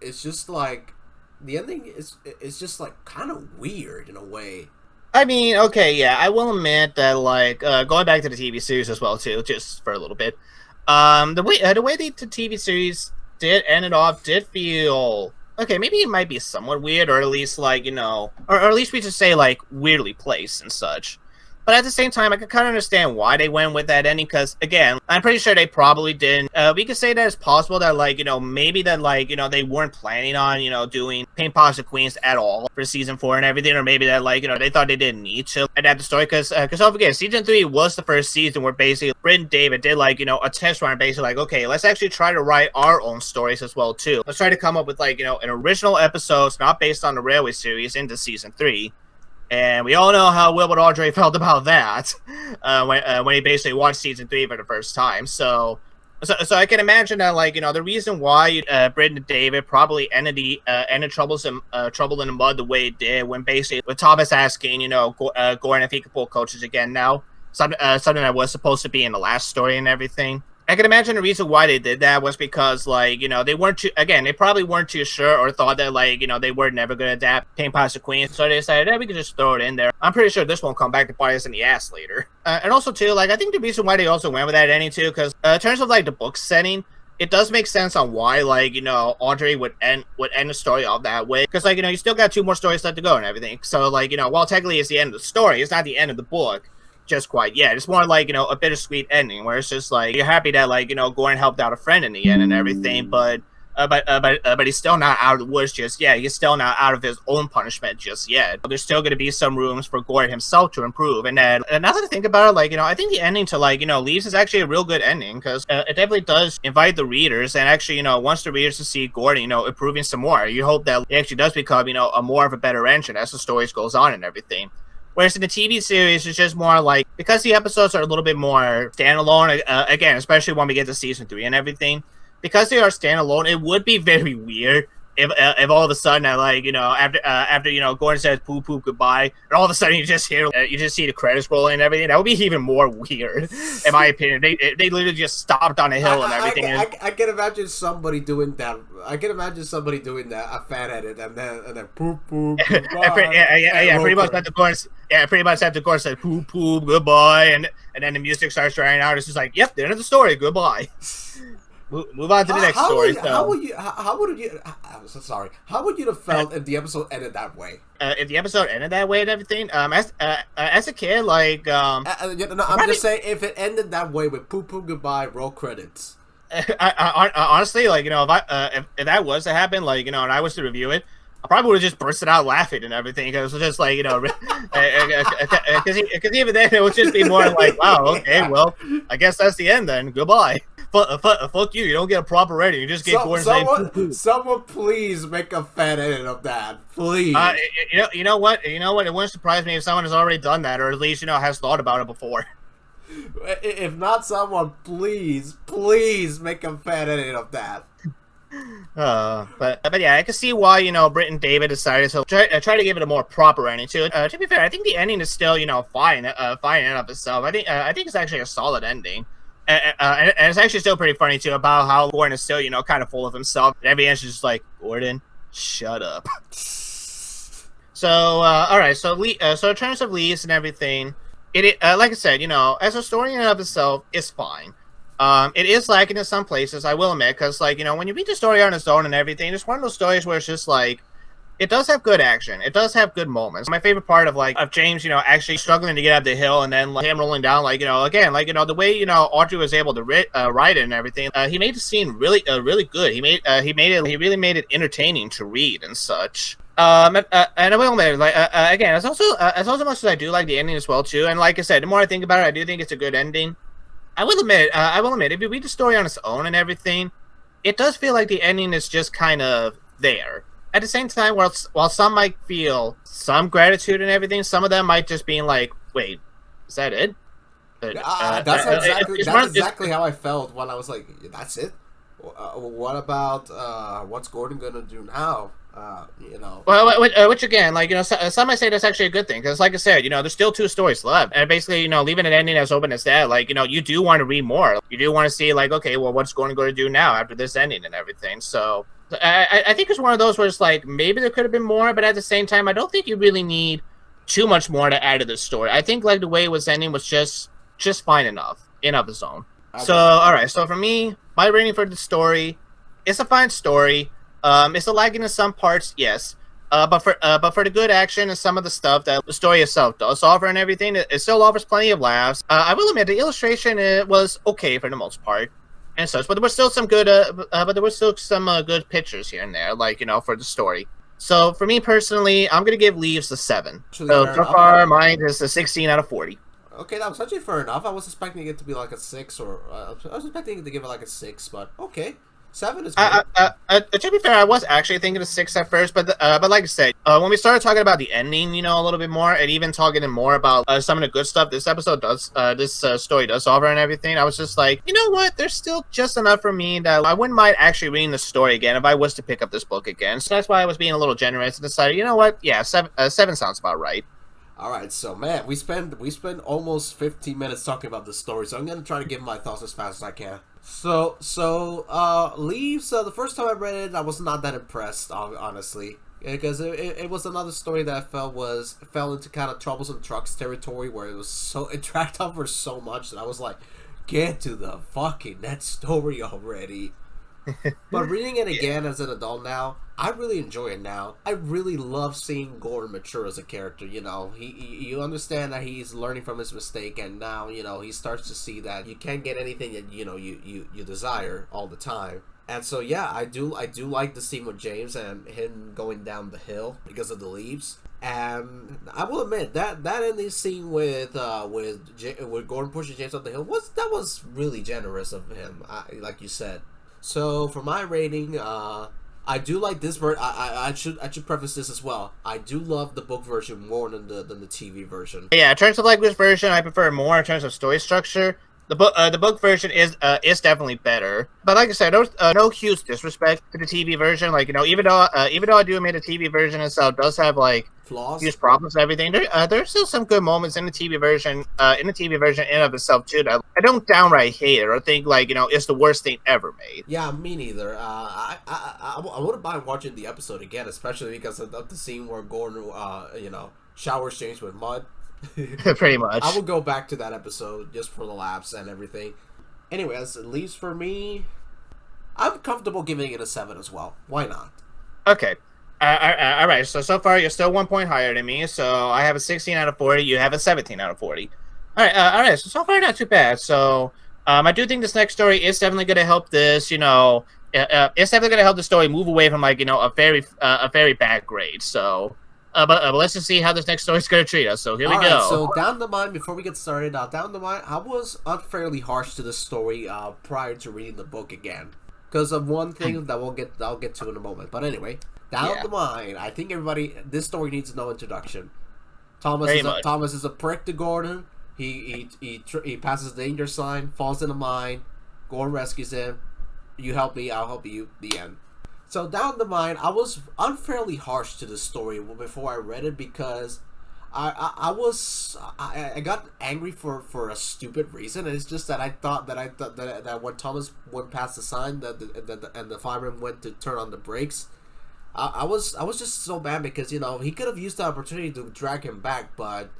it's just like the ending is just like kind of weird in a way. I mean, okay, yeah, I will admit that, like, going back to the TV series as well too, just for a little bit. The way the TV series did end it off did feel okay. Maybe it might be somewhat weird, or at least, like, or at least we just say, like, weirdly placed and such. But at the same time, I can kind of understand why they went with that ending, because, again, I'm pretty sure they probably didn't. We could say that it's possible that, like, maybe that, like, they weren't planning on, doing Paint Pots of Queens at all for season 4 and everything, or maybe that, like, they thought they didn't need to adapt the story, because don't forget, season 3 was the first season where basically Britt and David did, like, a test run, basically like, okay, let's actually try to write our own stories as well too. Let's try to come up with, like, an original episodes not based on the Railway series into season 3. And we all know how Wilbur Audrey felt about that when he basically watched season 3 for the first time. So I can imagine that, like, the reason why Britt and David probably ended troubled in the mud the way it did, when basically with Thomas asking Gordon if he could pull coaches again now, something that was supposed to be in the last story and everything. I can imagine the reason why they did that was because, like, they probably weren't too sure, or thought that, like, they were never going to adapt Paint Pots of Queens, so they decided that we could just throw it in there. I'm pretty sure this won't come back to bite us in the ass later. And also, too, like, I think the reason why they also went with that ending, too, because in terms of, like, the book setting, it does make sense on why, like, Audrey would end the story off that way, because, like, you still got 2 more stories left to go and everything. So, like, while technically it's the end of the story, it's not the end of the book just quite yet. It's more like, a bittersweet ending where it's just like you're happy that, like, Gordon helped out a friend in the end and everything, but he's still not out of the woods just yet. He's still not out of his own punishment just yet. There's still going to be some rooms for Gordon himself to improve. And then, now that I think about it, like, I think the ending to, like, Leaves is actually a real good ending, because it definitely does invite the readers, and actually, wants the readers to see Gordon, improving some more. You hope that he actually does become, a more of a better engine as the stories goes on and everything. Whereas in the TV series, it's just more like, because the episodes are a little bit more standalone, again, especially when we get to season 3 and everything, because they are standalone, it would be very weird if all of a sudden, like, after Gordon says poop poop goodbye, and all of a sudden you just see the credits rolling and everything. That would be even more weird, in my opinion. They literally just stopped on a hill and everything. I can imagine somebody doing that. I can imagine somebody doing that, a fan edit, and then poop poop goodbye. Pretty much at the chorus. Yeah, pretty much at the chorus said poop poop goodbye, and then the music starts drying out. It's just like, yep, the end of the story. Goodbye. Move on to the next story. How would you have felt if the episode ended that way? If the episode ended that way and everything, as a kid, like, I'm just saying, if it ended that way with "poo poo goodbye," roll credits. I honestly, like, if that was to happen, like, and I was to review it, I probably would have just bursted out laughing and everything, because it was just like, because even then it would just be more like, wow, okay, well, I guess that's the end then. Goodbye. Fuck you. You don't get a proper rating. You just get Gordon saying, someone please make a fan edit of that, please. You know what? It wouldn't surprise me if someone has already done that, or at least has thought about it before. If not someone, please make a fan edit of that. But yeah, I can see why Britt and David decided to try to give it a more proper ending to it. To be fair, I think the ending is still fine in and of itself. I think it's actually a solid ending. And it's actually still pretty funny too about how Gordon is still kind of full of himself. And every answer is just like, Gordon, shut up. So all right, so in terms of Leaves and everything, it like I said, as a story in and of itself, it's fine. It is lacking in some places, I will admit, because like when you read the story on its own and everything, it's one of those stories where it's just like, it does have good action. It does have good moments. My favorite part of James, actually struggling to get up the hill, and then him rolling down, again, the way Audrey was able to write it and everything. He made the scene really good. He really made it entertaining to read and such. And I will admit, again, as much as I do like the ending as well too. And like I said, the more I think about it, I do think it's a good ending. I will admit, if you read the story on its own and everything, it does feel like the ending is just kind of there. At the same time, while some might feel some gratitude and everything, some of them might just be like, wait, is that it? That's exactly how I felt when I was like, that's it? What about what's Gordon going to do now? Well, which again, some might say that's actually a good thing, because like I said, there's still 2 stories left, and basically, leaving an ending as open as that, you do want to read more. You do want to see, okay, well, what's Gordon going to do now after this ending and everything. So I think it's one of those where it's like, maybe there could have been more, but at the same time, I don't think you really need too much more to add to the story. I think the way it was ending was just fine enough in of its own. Okay. So all right, so for me, my rating for the story, it's a fine story. It's a lagging in some parts, yes. But for the good action and some of the stuff that the story itself does offer and everything, it still offers plenty of laughs. I will admit the illustration was okay for the most part and such, but there was still some good good pictures here and there, for the story. So for me personally, I'm gonna give Leaves a 7. So far, mine is a 16 out of 40. Okay, that was actually fair enough. I was expecting it to be like a 6, or I was expecting it to give it like a 6, but okay. 7 is good. To be fair, I was actually thinking of 6 at first, but like I said, when we started talking about the ending, a little bit more, and even talking more about some of the good stuff this story does offer and everything, I was just like, you know what? There's still just enough for me that I wouldn't mind actually reading the story again if I was to pick up this book again. So that's why I was being a little generous and decided, you know what? Yeah, 7 sounds about right. All right, so man, we spent almost 15 minutes talking about the story, so I'm gonna try to give my thoughts as fast as I can. So Leaves. The first time I read it, I was not that impressed, honestly, because it was another story that I felt fell into kind of Troublesome Trucks territory, where it was so it dragged on for so much that I was like, get to the fucking next story already. But reading it again as an adult now, I really enjoy it now. I really love seeing Gordon mature as a character. You know, you understand that he's learning from his mistake, and now he starts to see that you can't get anything that you desire all the time. And so yeah, I do like the scene with James and him going down the hill because of the leaves. And I will admit that ending scene with Gordon pushing James up the hill was really generous of him. Like you said. So for my rating, I do like this version. I should preface this as well. I do love the book version more than the TV version. Yeah, in terms of like this version, I prefer more in terms of story structure. The book version is definitely better. But like I said, no huge disrespect to the TV version. Like even though I do admit the TV version itself does have like Flaws. huge problems and everything, there's still some good moments in the TV version. In the TV version in of itself too. That I don't downright hate it or think like it's the worst thing ever made. Yeah, me neither. I wouldn't mind watching the episode again, especially because of the scene where Gordon showers James with mud. Pretty much. I will go back to that episode just for the laughs and everything. Anyways, at least for me, I'm comfortable giving it a 7 as well. Why not? Okay. All right. So far, you're still 1 point higher than me. So I have a 16 out of 40. You have a 17 out of 40. All right. All right. So far, not too bad. So I do think this next story is definitely going to help this. It's definitely going to help the story move away from like a very bad grade. So. But let's just see how this next story is going to treat us. So here we go. So down the line, before we get started, down the line, I was unfairly harsh to the story prior to reading the book again, because of one thing that I'll get to in a moment. But anyway, down the line, I think this story needs no introduction. Thomas is a prick to Gordon. He passes the danger sign, falls in a mine. Gordon rescues him. You help me, I'll help you. The end. So down the line, I was unfairly harsh to the story before I read it because I got angry for a stupid reason, and it's just that I thought that when Thomas went past the sign and the fireman went to turn on the brakes, I was just so mad because he could have used the opportunity to drag him back, but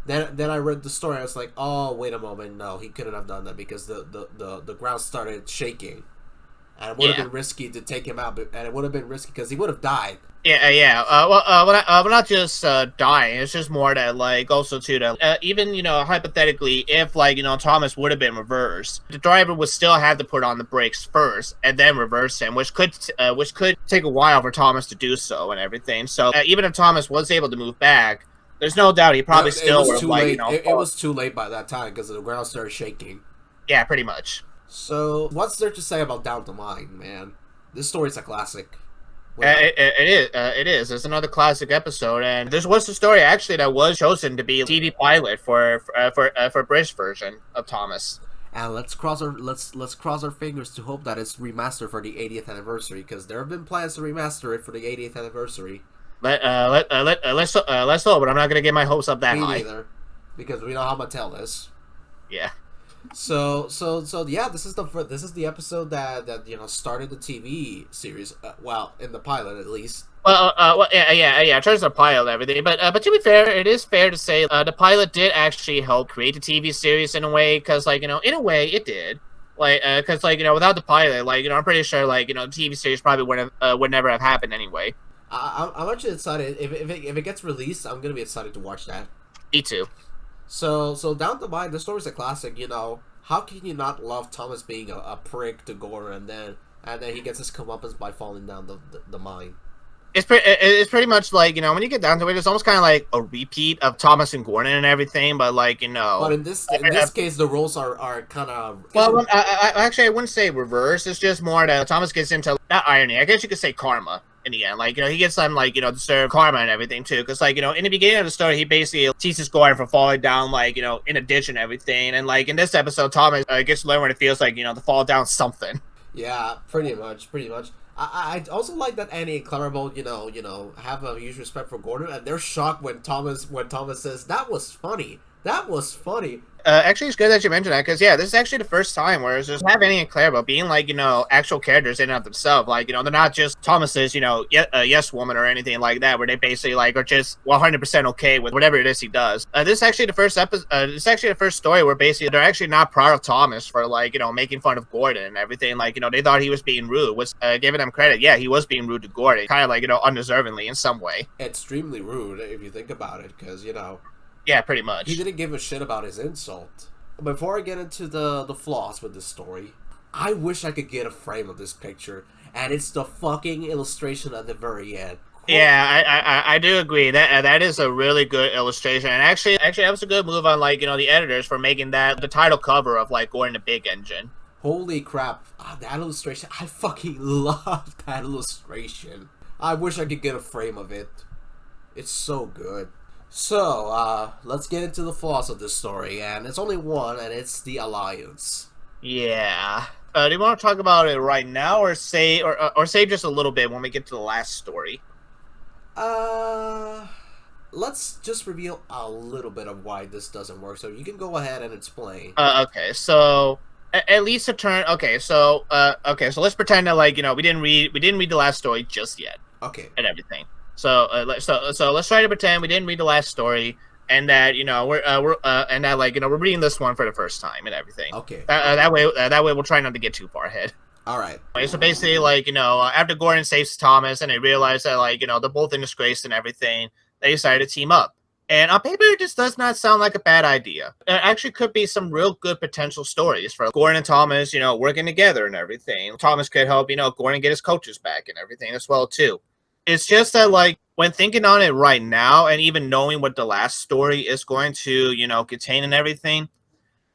then I read the story. I was like, oh wait a moment, no, he couldn't have done that because the ground started shaking. And it would have been risky to take him out, and it would have been risky because he would have died. Yeah. Well, not just dying. It's just more that, like, also too that even hypothetically, if like Thomas would have been reversed, the driver would still have to put on the brakes first and then reverse him, which could take a while for Thomas to do so and everything. So even if Thomas was able to move back, there's no doubt he probably still would have like it was too late by that time because the ground started shaking. Yeah, pretty much. So, what's there to say about Down the Line, man? This story's a classic. It is. It's another classic episode, and this was the story actually that was chosen to be a TV pilot for British version of Thomas. And let's cross our fingers to hope that it's remastered for the 80th anniversary, because there have been plans to remaster it for the 80th anniversary. Let's hope, but I'm not gonna get my hopes up that high. Me neither, because we know how Mattel is. Yeah. So yeah, this is the episode that started the TV series. Well, in the pilot at least. Yeah. In terms of pilot and everything, but to be fair, it is fair to say the pilot did actually help create the TV series in a way, because in a way it did. Because without the pilot, I'm pretty sure the TV series probably would never have happened anyway. I'm actually excited if it gets released. I'm gonna be excited to watch that. Me too. So down the line, the story's a classic. How can you not love Thomas being a prick to Gordon, and then he gets his comeuppance by falling down the mine? It's pretty much like when you get down to it, it's almost kind of like a repeat of Thomas and Gordon and everything, but But in this case, the roles are kind of I wouldn't say reverse. It's just more that Thomas gets into not irony. I guess you could say karma. In the end, he gets some deserved karma and everything too, because in the beginning of the story, he basically teases Gordon for falling down in a ditch and everything, and in this episode, Thomas gets to learn what it feels like to fall down something. Yeah, pretty much. I also like that Annie and Clarabelle have a huge respect for Gordon, and they're shocked when Thomas says that was funny. Actually, it's good that you mentioned that because yeah, this is actually the first time where it's just have Annie and Claire, but being like actual characters in and of themselves. Like they're not just Thomas's yes woman or anything like that, where they basically like are just 100% okay with whatever it is he does. This is actually the first episode. This is actually the first story where basically they're actually not proud of Thomas for like making fun of Gordon and everything. Like they thought he was being rude. Was giving him credit. Yeah, he was being rude to Gordon, kind of like undeservingly in some way. Extremely rude if you think about it, because yeah, pretty much. He didn't give a shit about his insult. Before I get into the flaws with this story, I wish I could get a frame of this picture, and it's the fucking illustration at the very end. Yeah, I do agree that is a really good illustration, and actually that was a good move on like the editors for making that the title cover of like Gordon the Big Engine. Holy crap! That illustration, I fucking love that illustration. I wish I could get a frame of it. It's so good. So, let's get into the flaws of this story, and it's only one, and it's the Alliance. Yeah. Do you want to talk about it right now, or save just a little bit when we get to the last story? Let's just reveal a little bit of why this doesn't work, so you can go ahead and explain. Okay, so at least a turn. Okay, so let's pretend that like we didn't read the last story just yet. Okay. And everything. So let's try to pretend we didn't read the last story, and that we're reading this one for the first time and everything. Okay. That way we'll try not to get too far ahead. All right. So basically, like after Gordon saves Thomas, and they realize that like they're both in disgrace and everything, they decided to team up. And on paper, it just does not sound like a bad idea. It actually could be some real good potential stories for Gordon and Thomas, working together and everything. Thomas could help, Gordon get his coaches back and everything as well too. It's just that, like, when thinking on it right now, and even knowing what the last story is going to, contain and everything,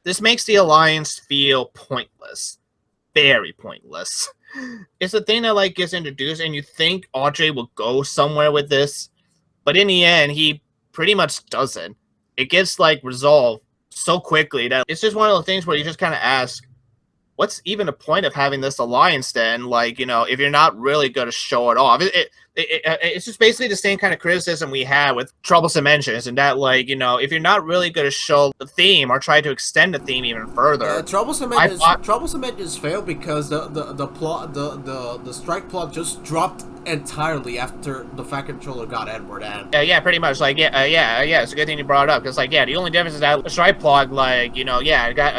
this makes the Alliance feel pointless. Very pointless. It's a thing that, like, gets introduced, and you think Audrey will go somewhere with this, but in the end, he pretty much doesn't. It gets, like, resolved so quickly that it's just one of those things where you just kind of ask, what's even the point of having this alliance then? Like, if you're not really going to show it off. It's just basically the same kind of criticism we had with Troublesome Engines, and that, like, if you're not really going to show the theme or try to extend the theme even further. Troublesome Engines failed because the plot, the strike plot just dropped entirely after the Fat Controller got Edward and yeah, pretty much. Like, it's a good thing you brought it up, because, like, yeah, the only difference is that the strike plot, like, it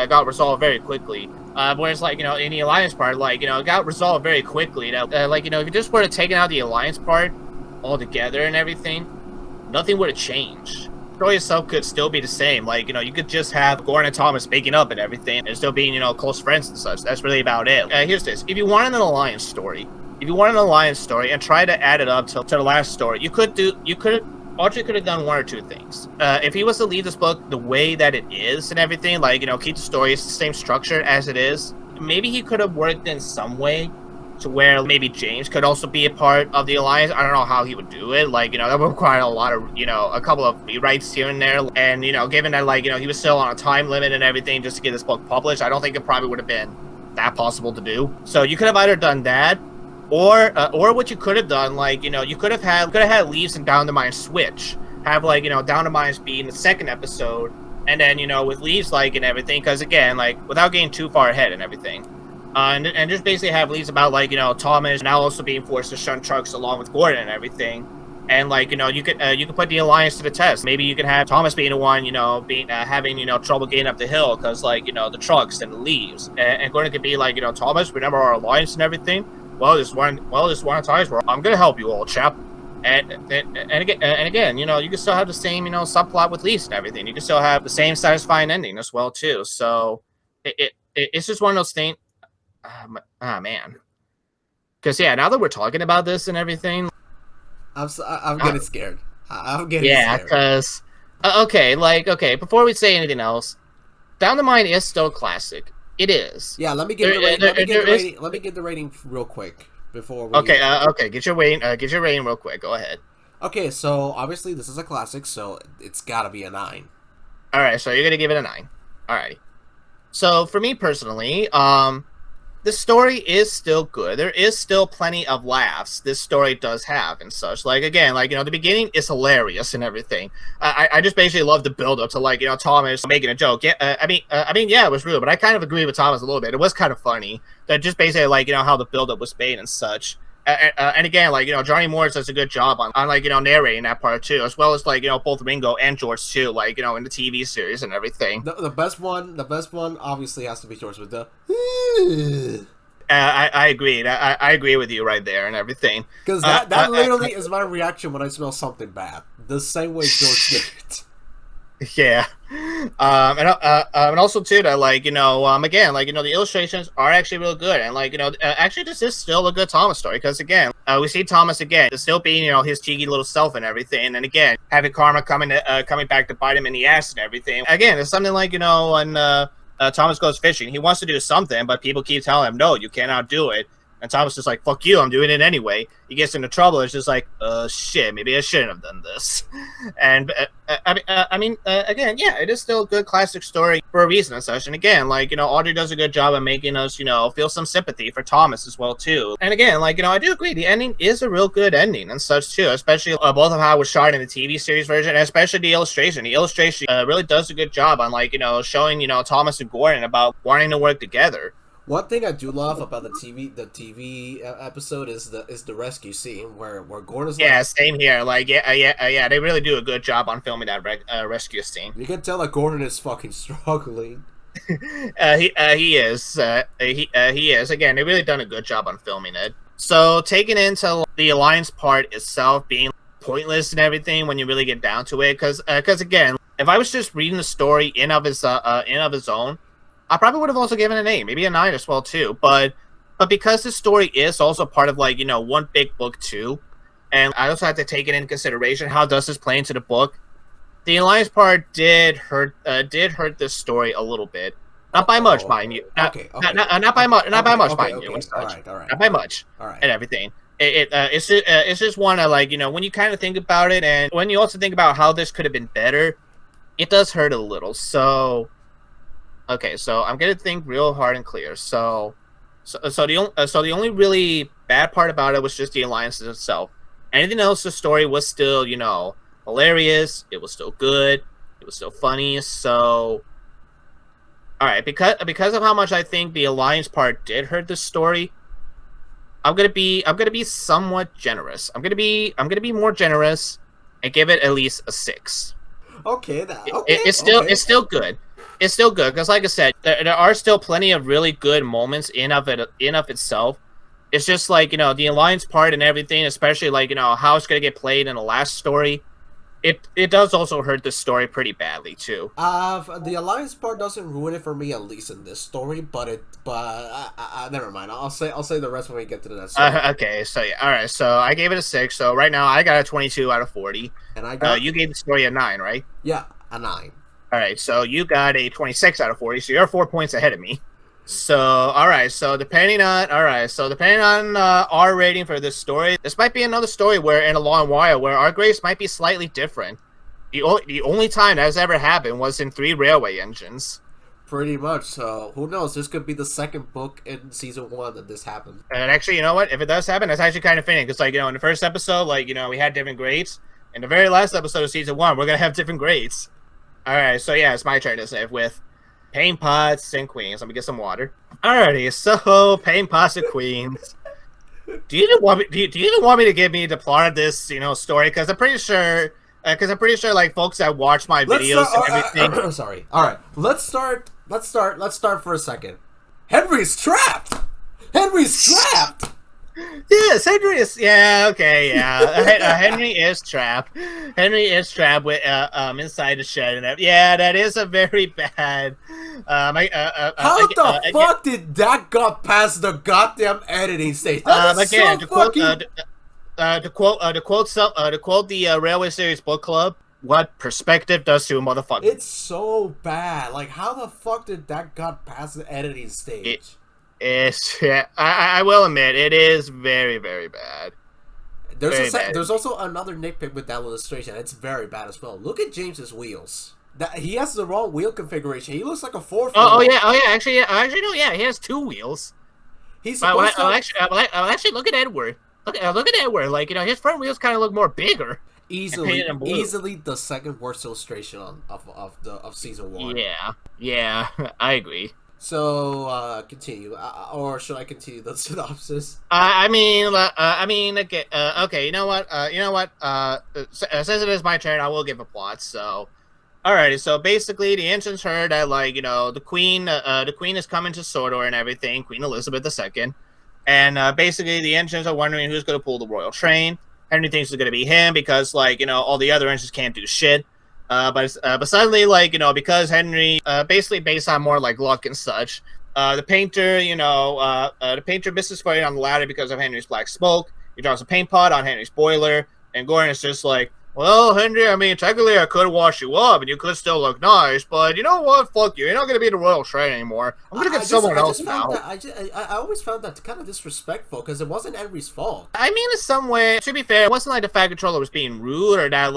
got resolved very quickly. Whereas, like, in the Alliance part, like, it got resolved very quickly. Like, if you just were to take out the Alliance part altogether and everything, nothing would have changed. The story itself could still be the same. Like, you could just have Gordon and Thomas making up and everything, and still being, close friends and such. That's really about it. Here's this. If you wanted an Alliance story, and try to add it up to the last story, Audrey could have done one or two things. If he was to leave this book the way that it is and everything, like, keep the story the same structure as it is, maybe he could have worked in some way to where maybe James could also be a part of the Alliance. I don't know how he would do it. Like, that would require a lot of, a couple of rewrites here and there. And, given that, like, he was still on a time limit and everything just to get this book published, I don't think it probably would have been that possible to do. So you could have either done that, or what you could have done, like, you could have had Leaves and Down the Mine switch. Have, like, Down the Mines be in the second episode, and then, with Leaves, like, and everything, because, again, like, without getting too far ahead and everything. And just basically have Leaves about, like, Thomas now also being forced to shun trucks along with Gordon and everything. And, like, you could put the Alliance to the test. Maybe you could have Thomas being the one, having, trouble getting up the hill because, like, the trucks and the Leaves. And Gordon could be like, Thomas, remember our Alliance and everything? Well, this one of times where I'm gonna help you, old chap, and again, you can still have the same, subplot with Leaves and everything. You can still have the same satisfying ending as well too. So it's just one of those things. Man, because yeah, now that we're talking about this and everything, I'm getting scared. I'm getting scared. Yeah, because okay, before we say anything else, Down the Mine is still a classic. It is. Yeah, let me get the rating real quick before we... Okay, get your rating real quick. Go ahead. Okay, so obviously this is a classic, so it's gotta be a 9. Alright, so you're gonna give it a 9. Alrighty. So for me personally, the story is still good. There is still plenty of laughs this story does have and such. Like, again, like, the beginning is hilarious and everything. I just basically love the build up to, like, Thomas making a joke. Yeah, I mean, yeah, it was rude, but I kind of agree with Thomas a little bit. It was kind of funny that just basically, like, how the build up was made and such. And again, like, Johnny Morris does a good job on like, narrating that part too, as well as, like, both Ringo and George too, like, in the TV series and everything. The best one obviously has to be George with the I agree. I agree with you right there and everything. Because that literally is my reaction when I smell something bad. The same way George did it. Yeah. And also too that, like, again, like, the illustrations are actually real good, and, like, actually this is still a good Thomas story, because again, we see Thomas again still being, his cheeky little self and everything, and again having karma coming back to bite him in the ass and everything. Again, it's something like, when Thomas goes fishing, he wants to do something, but people keep telling him, no, you cannot do it. And Thomas is like, fuck you, I'm doing it anyway. He gets into trouble. It's just like, shit, maybe I shouldn't have done this. And, again, yeah, it is still a good classic story for a reason and such. And again, like, Audrey does a good job of making us, feel some sympathy for Thomas as well, too. And again, like, I do agree, the ending is a real good ending and such, too. Especially both of how it was shot in the TV series version, and especially the illustration. The illustration really does a good job on, like, showing, Thomas and Gordon about wanting to work together. One thing I do love about the TV episode is the rescue scene where Gordon's like, same here. Like, yeah, they really do a good job on filming that rescue scene. You can tell that Gordon is fucking struggling. He is. He is. Again, they really done a good job on filming it. So taking into the Alliance part itself being pointless and everything when you really get down to it, because again, if I was just reading the story in of its own, I probably would have also given it an 8, maybe a 9 as well too. But because the story is also part of, like, one big book too, and I also have to take it into consideration, how does this play into the book? The Alliance part did hurt this story a little bit. Not by much, mind you. Not by much, mind you, and such. All right. Not by much, and everything. It's just one of, like, when you kind of think about it, and when you also think about how this could have been better, it does hurt a little. So. Okay, so I'm gonna think real hard and clear. So the only really bad part about it was just the alliances itself. Anything else, the story was still, hilarious. It was still good. It was still funny. So, all right, because of how much I think the alliance part did hurt the story, I'm gonna be somewhat generous. I'm gonna be more generous and give it at least a 6. Okay, it's still good. It's still good because, like I said, there are still plenty of really good moments in of itself. It's just like, the alliance part and everything, especially like, how it's gonna get played in the last story. It does also hurt the story pretty badly too. The alliance part doesn't ruin it for me, at least in this story. But never mind. I'll say the rest when we get to the next story. Okay, so yeah, all right. So I gave it a 6. So right now I got a 22 out of 40. And I got you gave the story a 9, right? Yeah, a 9. All right, so you got a 26 out of 40, so you're 4 points ahead of me. So, all right, so depending on our rating for this story, this might be another story where in A Long While where our grades might be slightly different. The only time that's ever happened was in 3 Railway Engines. Pretty much, so who knows? This could be the second book in season 1 that this happened. And actually, you know what? If it does happen, that's actually kind of fitting, because, like, in the first episode, like, we had different grades. In the very last episode of season 1, we're going to have different grades. Alright, so yeah, it's my turn to save with Pain Pots and Queens. Let me get some water. Alrighty, so Pain Pots and Queens. Do you even want me to give me to plot this, story? Because I'm pretty sure, like, folks that watch my videos and everything. Sorry. Alright, let's start for a second. Henry's trapped. Yes, Henry is. Yeah, okay, yeah. Henry is trapped. Henry is trapped with inside the shed, and yeah, that is a very bad. How the fuck did that got past the goddamn editing stage? Again, to quote the Railway Series Book Club, what perspective does to a motherfucker? It's so bad. Like, how the fuck did that got past the editing stage? I will admit, it is very, very bad. There's also another nitpick with that illustration. It's very bad as well. Look at James's wheels. He has the wrong wheel configuration. He looks like a 4x4. Oh yeah. Actually, no. Yeah, he has 2 wheels. He's supposed to Actually, look at Edward. Look at Edward. Like, his front wheels kind of look more bigger. easily the second worst illustration of season 1. Yeah, I agree. So continue, or should I continue the synopsis? Okay. You know what? Since it is my turn, I will give a plot. So, alrighty. So basically, the ancients heard that the queen is coming to Sordor and everything, Queen Elizabeth II, and basically the ancients are wondering who's going to pull the royal train. Henry thinks it's going to be him because all the other ancients can't do shit. But suddenly, because Henry, basically based on more like luck and such, the painter misses footing on the ladder because of Henry's black smoke. He drops a paint pot on Henry's boiler, and Gordon is just like, well, Henry, technically I could wash you up and you could still look nice, but you know what? Fuck you. You're not going to be in the royal train anymore. I'm going to get someone else now. I always found that kind of disrespectful because it wasn't Henry's fault. In some way, to be fair, it wasn't like the Fat Controller was being rude or that,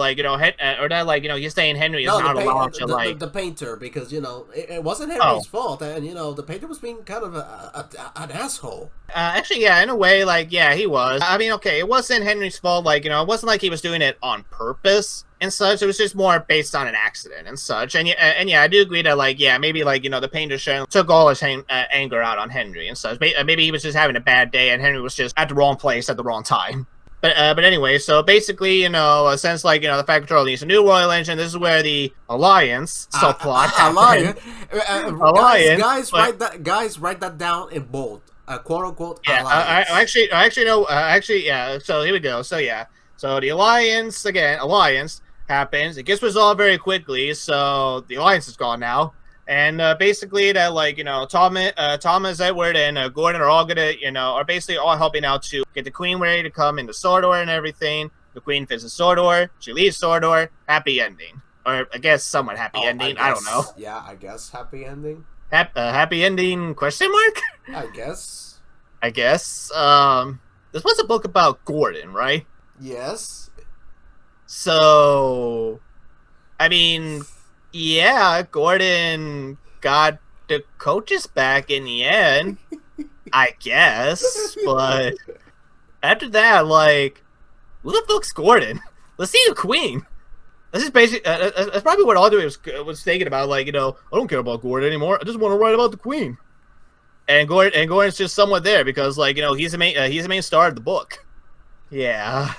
he's saying Henry is not allowed to, the painter, because, it wasn't Henry's fault, and, the painter was being kind of an asshole. Actually, yeah, in a way, he was. It wasn't Henry's fault, it wasn't like he was doing it on purpose and such. It was just more based on an accident and such. And I do agree that, maybe, the painter took all his anger out on Henry and such. Maybe he was just having a bad day and Henry was just at the wrong place at the wrong time. But anyway, so basically, since, the Fat Controller needs a new royal engine, this is where the Alliance subplot happened. Alliance. Guys, write that down in bold. Quote unquote. Yeah, yeah. So here we go. So yeah, so the Alliance happens. It gets resolved very quickly. So the Alliance is gone now, and basically that Thomas, Edward, and Gordon are all are basically all helping out to get the Queen ready to come into Sordor and everything. The Queen visits Sordor. She leaves Sordor. Happy ending, or I guess somewhat happy ending. I don't know. Yeah, I guess happy ending. Happy ending? Question mark? I guess. This was a book about Gordon, right? Yes. So, yeah, Gordon got the coaches back in the end, I guess. But after that, who the fuck's Gordon? Let's see the Queen. This is basically that's probably what Audrey was thinking about. I don't care about Gordon anymore. I just want to write about the Queen. And Gordon's just somewhat there because he's the main star of the book. Yeah.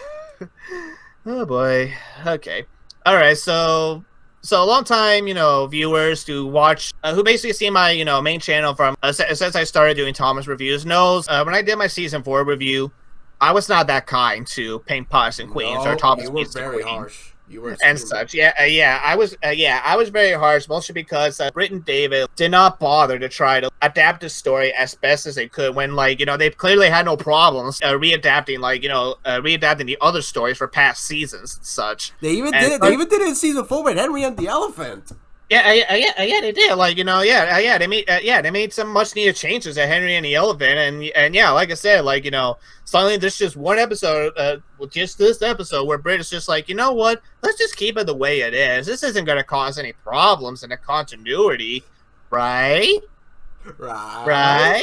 Oh boy. Okay. All right. So a long time viewers who watch who basically see my main channel from since I started doing Thomas reviews knows when I did my season 4 review, I was not that kind to Paint Pots and Queens or Thomas. You were very harsh. You were and such. I was very harsh, mostly because Britt and David did not bother to try to adapt the story as best as they could when they clearly had no problems readapting the other stories for past seasons and such. They even did it in season 4 with Henry and the Elephant. Yeah, they did. They made some much needed changes at Henry and the Elephant, and yeah, like I said, suddenly there's just one episode, just this episode where Britt is just you know what? Let's just keep it the way it is. This isn't going to cause any problems in the continuity, right? Right.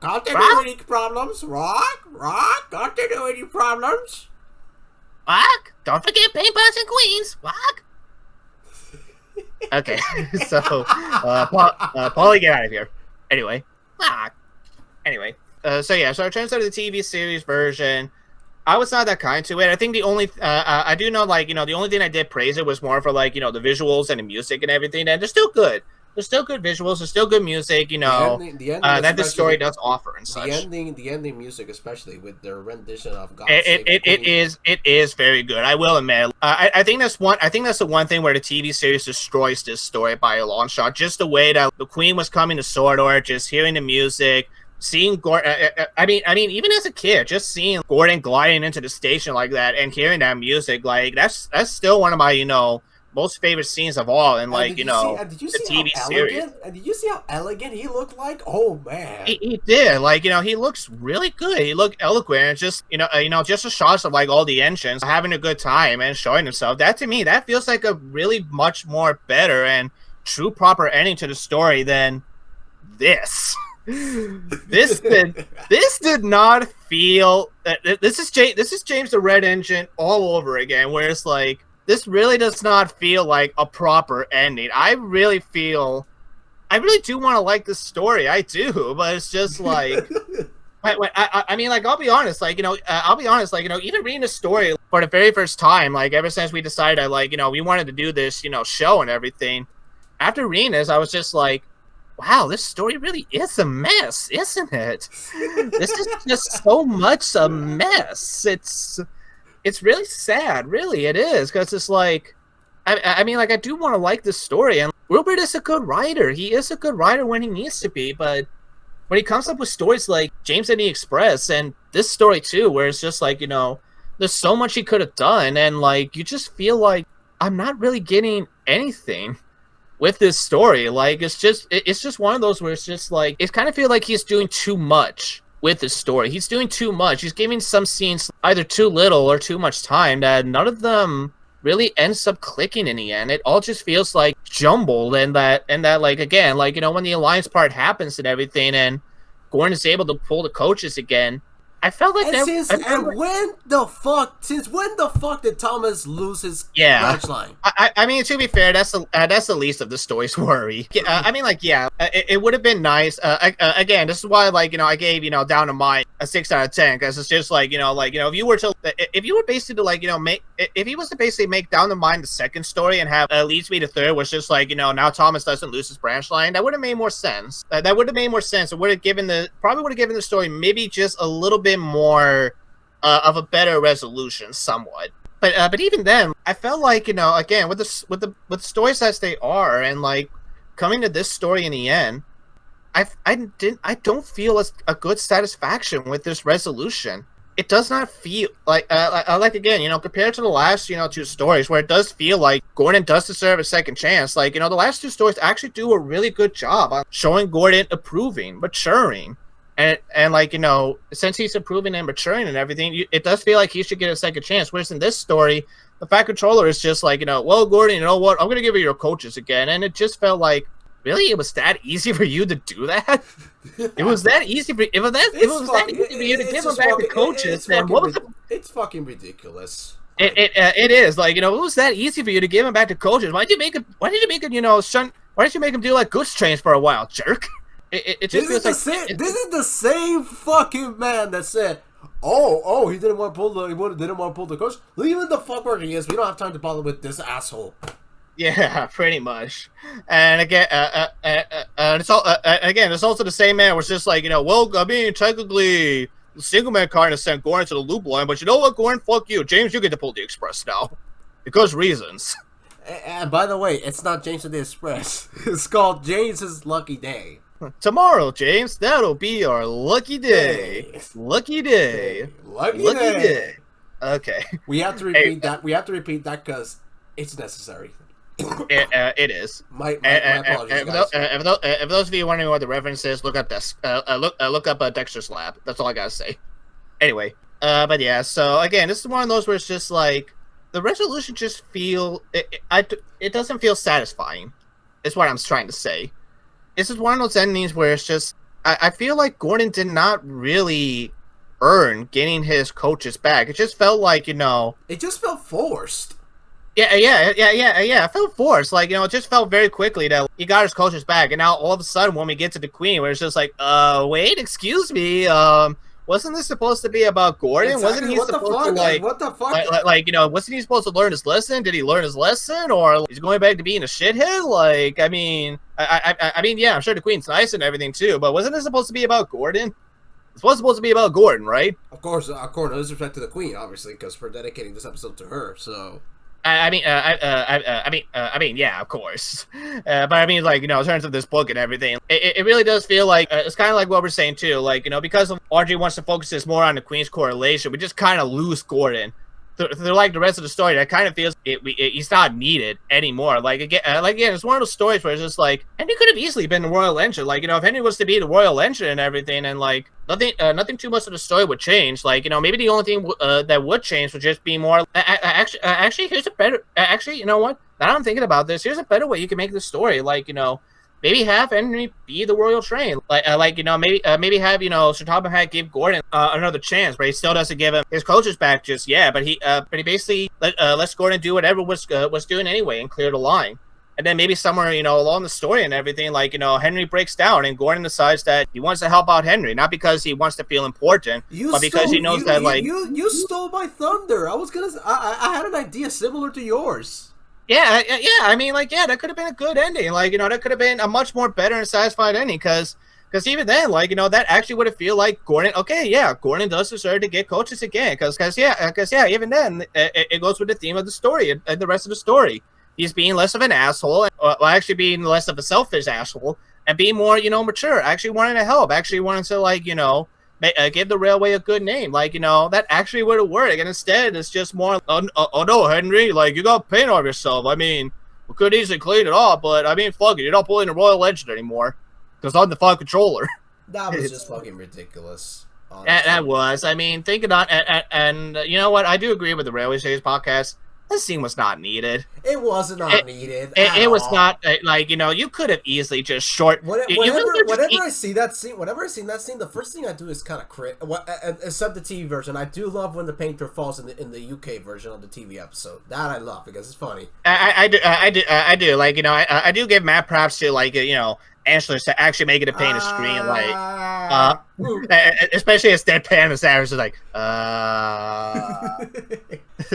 Continuity problems. Continuity problems. Fuck! Don't forget Paint Pots and Queens. Fuck! Okay, so Paulie, get out of here. Anyway, so in terms of the TV series version, I was not that kind to it. I think the only I do know the only thing I did praise it was more for the visuals and the music and everything, and they're still good. There's still good visuals. There's still good music. The ending that the story does offer and such. The ending music, especially with their rendition of God. It is very good. I will admit. I think that's the one thing where the TV series destroys this story by a long shot. Just the way that the Queen was coming to Sordor, just hearing the music, seeing Gordon. Even as a kid, just seeing Gordon gliding into the station like that and hearing that music, that's still one of my most favorite scenes of all, and the TV series. And did you see how elegant he looked like? Oh man, he did. He looks really good. He looked eloquent, and just just the shots of all the engines having a good time and showing himself. That to me, that feels like a really much more better and true proper ending to the story than this. This did not feel. This is James the Red Engine all over again. Where it's like, this really does not feel like a proper ending. I really do want to like this story. I do, but it's just like. I mean, like, I'll be honest, like, even reading the story for the very first time, like, ever since we decided, like, we wanted to do this, show and everything, after reading this, I was just like, wow, this story really is a mess, isn't it? This is just so much a mess. It's really sad, really, it is, because it's like, I mean, like, I do want to like this story, and Wilbert is a good writer. He is a good writer when he needs to be, but when he comes up with stories like James and the Express and this story too, where it's just like, there's so much he could have done, and like, you just feel like I'm not really getting anything with this story. Like, it's just one of those where it's just like, it kind of feel like he's doing too much with this story. He's doing too much. He's giving some scenes either too little or too much time that none of them really ends up clicking in the end. It all just feels like jumbled, and that like, again, like, when the alliance part happens and everything and Gordon is able to pull the coaches again, I felt like since when the fuck did Thomas lose his match line? I mean, to be fair, that's the least of the story's worry. I mean, like, yeah, it would have been nice. Again, this is why, like, I gave Down to Mine a 6 out of 10, because it's just like, if you were basically to, like, if he was to basically make Down to Mine the second story and have Leads Me to Third, was just like, now Thomas doesn't lose his branch line, that would have made more sense. That would have made more sense. It would have given the story maybe just a little bit more of a better resolution, somewhat. But even then, I felt like, again, with the stories as they are, and like coming to this story in the end, I don't feel a good satisfaction with this resolution. It does not feel like again, compared to the last 2 stories, where it does feel like Gordon does deserve a second chance. Like, the last 2 stories actually do a really good job on showing Gordon improving, maturing. And like, since he's improving and maturing and everything, it does feel like he should get a second chance. Whereas in this story, the Fat Controller is just like, well, Gordon, you know what? I'm going to give you your coaches again. And it just felt like, really? It was that easy for you to do that? It was that easy for you to give him back the coaches. Then what was it's fucking ridiculous. It is. Like, it was that easy for you to give him back to coaches. Why did you make him, why did you make him do like Goods Trains for a while, jerk? This is the same fucking man that said, "Oh, he didn't want to pull the coach. Leave him the fuck where he is. We don't have time to bother with this asshole." Yeah, pretty much. And again, it's all again. It's also the same man. Was just like, well, I mean, technically, the single man kind of sent Gordon to the loop line, but you know what, Gordon? Fuck you, James. You get to pull the Express now, because reasons. And by the way, it's not James of the Express. It's called James's Lucky Day. Tomorrow, James, that'll be our lucky day. Lucky day. Lucky day. Okay. We have to repeat that. We have to repeat that because it's necessary. It is. My apologies, guys. If those of you wondering what the reference is, look up look up Dexter's Lab. That's all I gotta say. Anyway, but yeah. So again, this is one of those where it's just like the resolution just it doesn't feel satisfying. Is what I'm trying to say. This is one of those endings where it's just I feel like Gordon did not really earn getting his coaches back. It just felt like, it just felt forced. Yeah. It felt forced. Like, it just felt very quickly that he got his coaches back, and now all of a sudden when we get to the Queen, where it's just like, wait, excuse me, wasn't this supposed to be about Gordon? Exactly. Wasn't he supposed to like what the fuck? Wasn't he supposed to learn his lesson? Did he learn his lesson, or he's going back to being a shithead? Like, I mean, yeah, I'm sure the Queen's nice and everything too, but wasn't it supposed to be about Gordon? It's supposed to be about Gordon, right? Of course, according to respect to the Queen, obviously, because we're dedicating this episode to her. So. I mean, yeah, of course. But I mean, like, in terms of this book and everything, it really does feel like it's kind of like what we're saying too. Like, because Audrey wants to focus this more on the Queen's correlation, we just kind of lose Gordon they're like the rest of the story that kind of feels he's not needed anymore. Like again, it's one of those stories where it's just like Henry could have easily been the Royal Engine. Like, you know, if Henry was to be the Royal Engine and everything, and like nothing too much of the story would change. Like, you know, maybe the only thing that would change would just be more. Actually, here's a better. Actually, you know what? Now I'm thinking about this. Here's a better way you can make the story. Like, you know, maybe have Henry be the Royal Train, like you know, maybe have, you know, Sir Topham Hatt give Gordon another chance, but he still doesn't give him his coaches back just yet. But he basically lets Gordon do whatever was doing anyway and clear the line. And then maybe somewhere, you know, along the story and everything, like, you know, Henry breaks down and Gordon decides that he wants to help out Henry, not because he wants to feel important, but because he knows that like you stole my thunder. I had an idea similar to yours. Yeah. I mean, like, yeah, that could have been a good ending. Like, you know, that could have been a much more better and satisfied ending. Because even then, like, you know, that actually would have feel like Gordon. Okay, yeah, Gordon does deserve to get coaches again. Because yeah, even then, it goes with the theme of the story and the rest of the story. He's being less of an asshole, or actually being less of a selfish asshole, and being more, you know, mature. Actually wanting to help. Actually wanting to, like, you know, give the railway a good name. Like, you know, that actually would have worked. And instead, it's just more, oh no, Henry, like, you got paint on yourself. I mean, we could easily clean it off, but I mean, fuck it, you're not pulling the Royal Legend anymore. Because I'm the fucking controller. That was just fucking ridiculous. That was. I mean, thinking on, and you know what? I do agree with the Railway Series podcast. This scene was not needed. It wasn't needed. It was not, like, you know, you could have easily just Whenever I see that scene, the first thing I do is kind of cringe. Except the TV version, I do love when the painter falls in the UK version of the TV episode. That I love because it's funny. I do. Like, you know, I do give Matt props to, like, you know, Anschluss to actually make it a painted screen, like, especially as deadpan and Savage is like,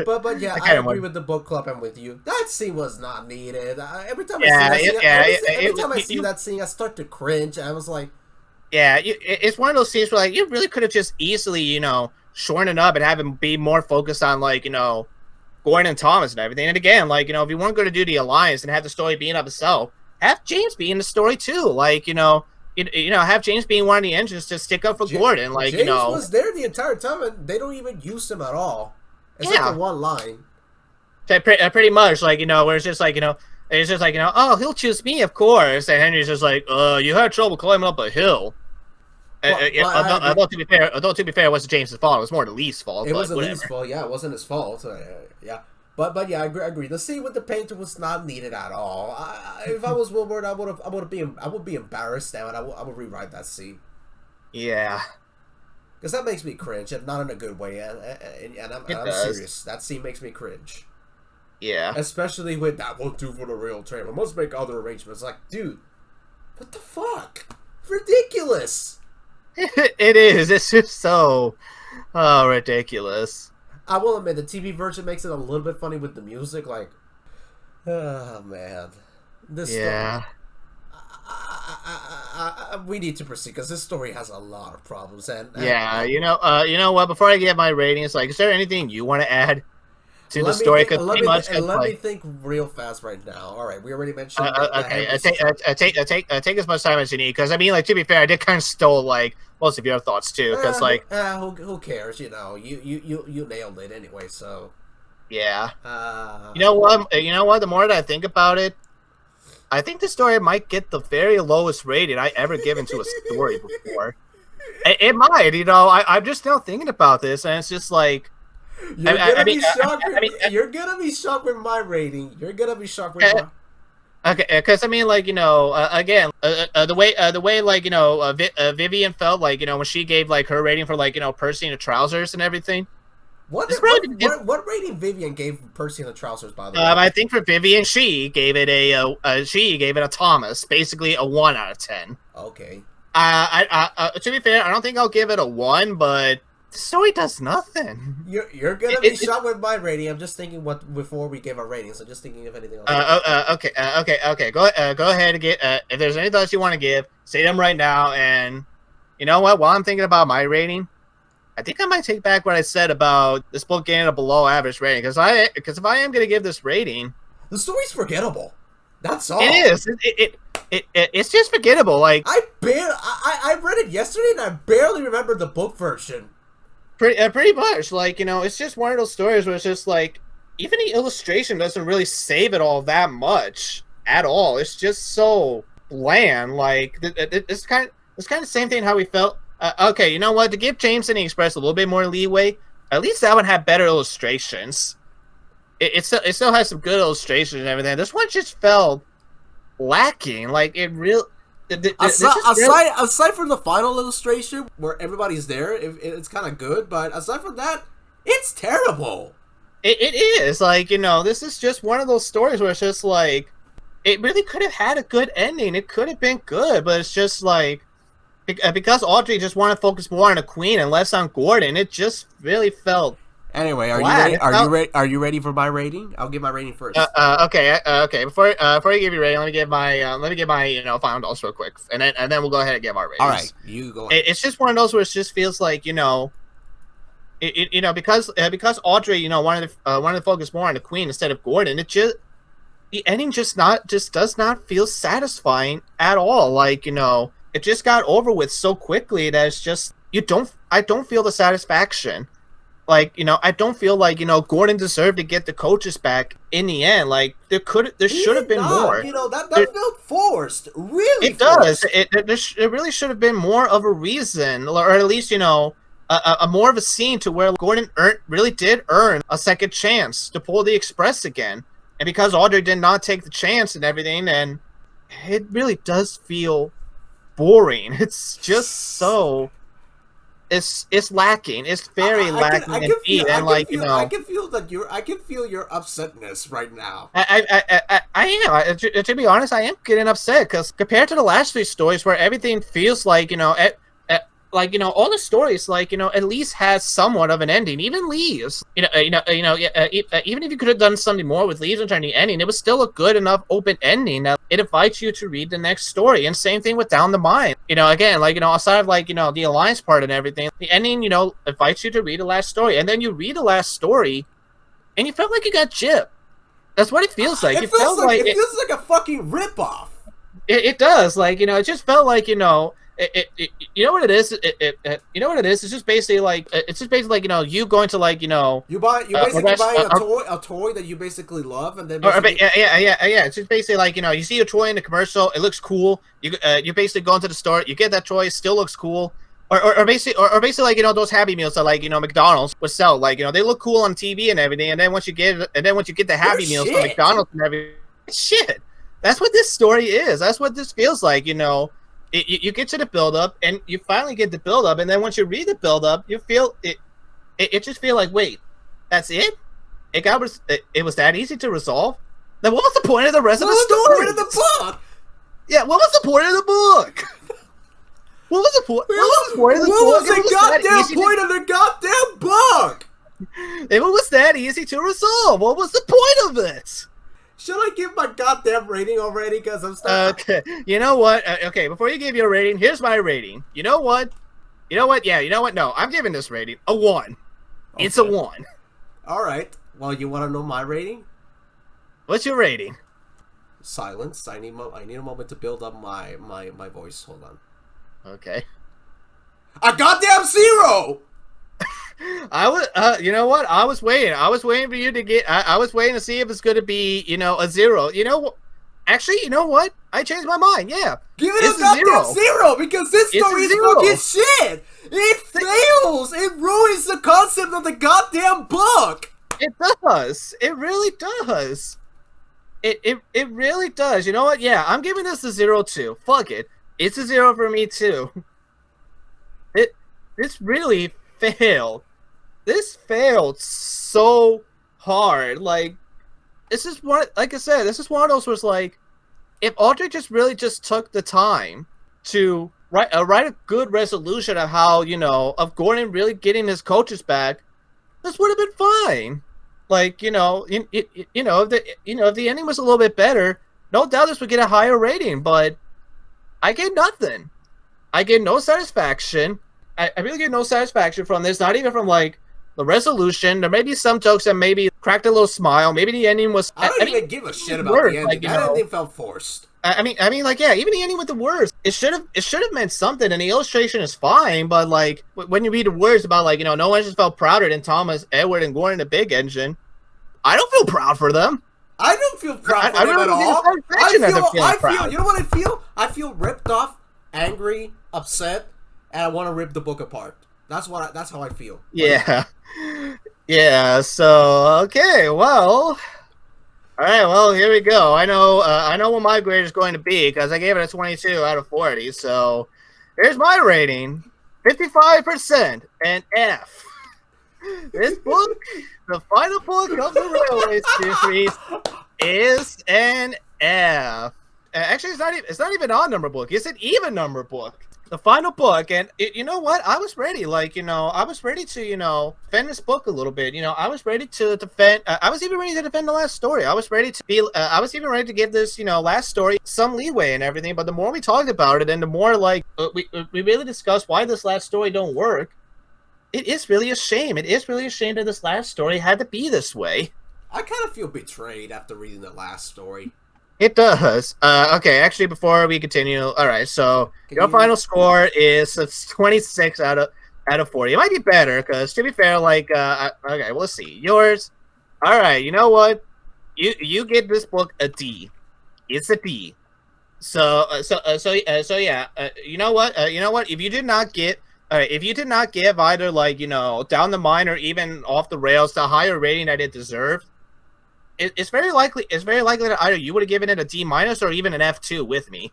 but yeah, I agree with the book club. I'm with you. That scene was not needed. Every time I see that scene, I start to cringe. I was like, yeah, it's one of those scenes where, like, you really could have just easily, you know, shortened it up and have him be more focused on, like, you know, Gordon and Thomas and everything. And again, like, you know, if you weren't going to do the alliance and have the story being of itself, have James be in the story too. Like, you know, have James being one of the engines to stick up for Gordon. Like, James, you know, was there the entire time, and they don't even use him at all. Except for one line. Pretty much, like, you know, where it's just like, you know, oh, he'll choose me, of course. And Henry's just like, you had trouble climbing up a hill. Although to be fair, it wasn't James's fault. It was more the Lee's fault. It wasn't Lee's fault. Yeah, it wasn't his fault. Yeah. But yeah, I agree. The scene with the painter was not needed at all. If I was Wilbur, I would be embarrassed now, and I would rewrite that scene. Yeah, because that makes me cringe, and not in a good way. And I'm serious. That scene makes me cringe. Yeah, especially with that won't do for the Royal Train. We must make other arrangements. Like, dude, what the fuck? Ridiculous. It is. It's just so ridiculous. I will admit, the TV version makes it a little bit funny with the music. Like, oh man, this yeah. Story, we need to proceed because this story has a lot of problems. And yeah, you know what? Before I give my ratings, like, is there anything you want to add to the story? Let me think real fast right now. All right, we already mentioned. Okay, take as much time as you need, because I mean, like, to be fair, I did kind of stole like most of your thoughts too, because like, who cares? You know, you nailed it anyway. So yeah. You know what? The more that I think about it, I think the story might get the very lowest rating I ever given to a story before. It might. You know, I'm just now thinking about this, and it's just like. You're gonna be shocked with my rating. You're gonna be shocked with my. Okay, because I mean, like, you know, again, the way, like, you know, Vivian felt, like, you know, when she gave, like, her rating for, like, you know, Percy and the trousers and everything. What rating Vivian gave Percy and the trousers, by the way? I think for Vivian, she gave it a Thomas, basically a 1 out of 10. Okay. To be fair, I don't think I'll give it a 1, but. The story does nothing. You're gonna be shocked with my rating. I'm just thinking what before we give our rating, so just thinking of anything else. Okay. Go ahead and get. If there's any thoughts you want to give, say them right now. And you know what? While I'm thinking about my rating, I think I might take back what I said about this book getting a below average rating. Because if I am gonna give this rating, the story's forgettable. That's all. It is. It's just forgettable. Like I read it yesterday and I barely remember the book version. Pretty much. Like, it's just one of those stories where it's just like, even the illustration doesn't really save it all that much at all. It's just so bland. Like, it's kind of the same thing how we felt. Okay, you know what? To give Jameson Express a little bit more leeway, at least that one had better illustrations. It still has some good illustrations and everything. This one just felt lacking. Like, it real. Aside from the final illustration where everybody's there, it's kind of good, but aside from that, it's terrible. It is like, this is just one of those stories where it's just like, it really could have had a good ending. It could have been good, but it's just like, because Audrey just wanted to focus more on the Queen and less on Gordon, it just really felt. Anyway, are flat. you ready? Are you ready for my rating? I'll give my rating first. Okay. Before I give you rating, let me give my final thoughts real quick, and then we'll go ahead and give our ratings. All right, you go ahead. It's just one of those where it just feels like because Audrey wanted to focus more on the Queen instead of Gordon. The ending just does not feel satisfying at all. Like, it just got over with so quickly that it's just I don't feel the satisfaction. Like, I don't feel like, Gordon deserved to get the coaches back in the end. Like, there should have been more. That felt forced. Really, it does. It really should have been more of a reason, or at least, a more of a scene to where Gordon really did earn a second chance to pull the Express again. And because Audrey did not take the chance and everything, and it really does feel boring. It's just so. It's lacking. It's very lacking indeed. And I can feel your upsetness right now. I am. To be honest, I am getting upset because compared to the last three stories, where everything feels like all the stories at least has somewhat of an ending. Even Leaves, even if you could have done something more with Leaves in terms of the ending, it was still a good enough open ending that it invites you to read the next story. And same thing with Down the Mine. Again, aside of the Alliance part and everything, the ending invites you to read the last story, and then you read the last story, and you felt like you got gypped. That's what it feels like. It feels like a fucking ripoff. It does. It just felt like you know what it is. You know what it is. It's just basically you going to you basically buying a toy that you basically love, and then yeah. It's just basically you see a toy in the commercial, it looks cool. You basically go into the store, you get that toy, it still looks cool. Or basically those Happy Meals that McDonald's would sell. They look cool on TV and everything, and then once you get the Happy Meals from McDonald's and everything, shit. That's what this story is. That's what this feels like. You get to the build-up, and you finally get the build-up, and then once you read the build-up, you feel it. It just feel like, wait, that's it? It was that easy to resolve? Then what was the point of the rest of the story? What was the point of the book? Yeah, what was the point of the book? What was the point? What was the goddamn point of the goddamn book? If it was that easy to resolve, what was the point of it? Should I give my goddamn rating already? Because I'm starting. Okay, you know what? Okay, before you give your rating, here's my rating. You know what? Yeah, you know what? No, I'm giving this rating a 1. Okay. It's a 1. All right. Well, you want to know my rating? What's your rating? Silence. I need a moment to build up my voice. Hold on. Okay. A goddamn 0. I was, you know what? I was waiting for you to get. I was waiting to see if it's going to be, a 0. Actually, you know what? I changed my mind. Yeah, give it a goddamn 0 because this story is fucking shit. It fails. It ruins the concept of the goddamn book. It does. It really does. It really does. You know what? Yeah, I'm giving this a 0 too. Fuck it. It's a 0 for me too. This really failed. This failed so hard. This is one. Like I said, this is one of those where it's like, if Audrey just took the time to write a good resolution of how of Gordon really getting his coaches back, this would have been fine. If the ending was a little bit better, no doubt this would get a higher rating. But I get nothing. I get no satisfaction. I really get no satisfaction from this. Not even from the resolution. There may be some jokes that maybe cracked a little smile. Maybe the ending was. I don't even give a shit about the ending. That ending felt forced. like, yeah, even the ending with the words, it should have meant something, and the illustration is fine, but like when you read the words about like no one just felt prouder than Thomas, Edward, and Gordon the Big Engine, I don't feel proud for them. I don't feel proud for them really at all. I feel. You know what I feel? I feel ripped off, angry, upset, and I want to rip the book apart. That's how I feel. Yeah, yeah. So okay, well. All right, well, here we go. I know what my grade is going to be because I gave it a 22 out of 40. So here's my rating: 55%, an F. This book, the final book of the Railway series, is an F. Actually, it's not even an odd number book. It's an even number book. The final book, and you know what? I was ready. Like, I was ready to, defend this book a little bit. I was ready to defend. I was even ready to defend the last story. I was ready to be. I was even ready to give this, last story some leeway and everything. But the more we talked about it, and the more like we really discussed why this last story don't work, it is really a shame. It is really a shame that this last story had to be this way. I kind of feel betrayed after reading the last story. It does. Okay, actually, before we continue, all right. So your final score is 26 out of 40. It might be better because, to be fair, like, okay, we'll see. Yours. All right. You know what? You get this book a D. It's a D. So yeah. You know what? You know what? If you did not give either like down the mine or even off the rails the higher rating that it deserved. It's very likely that either you would have given it a D- or even an F2 with me.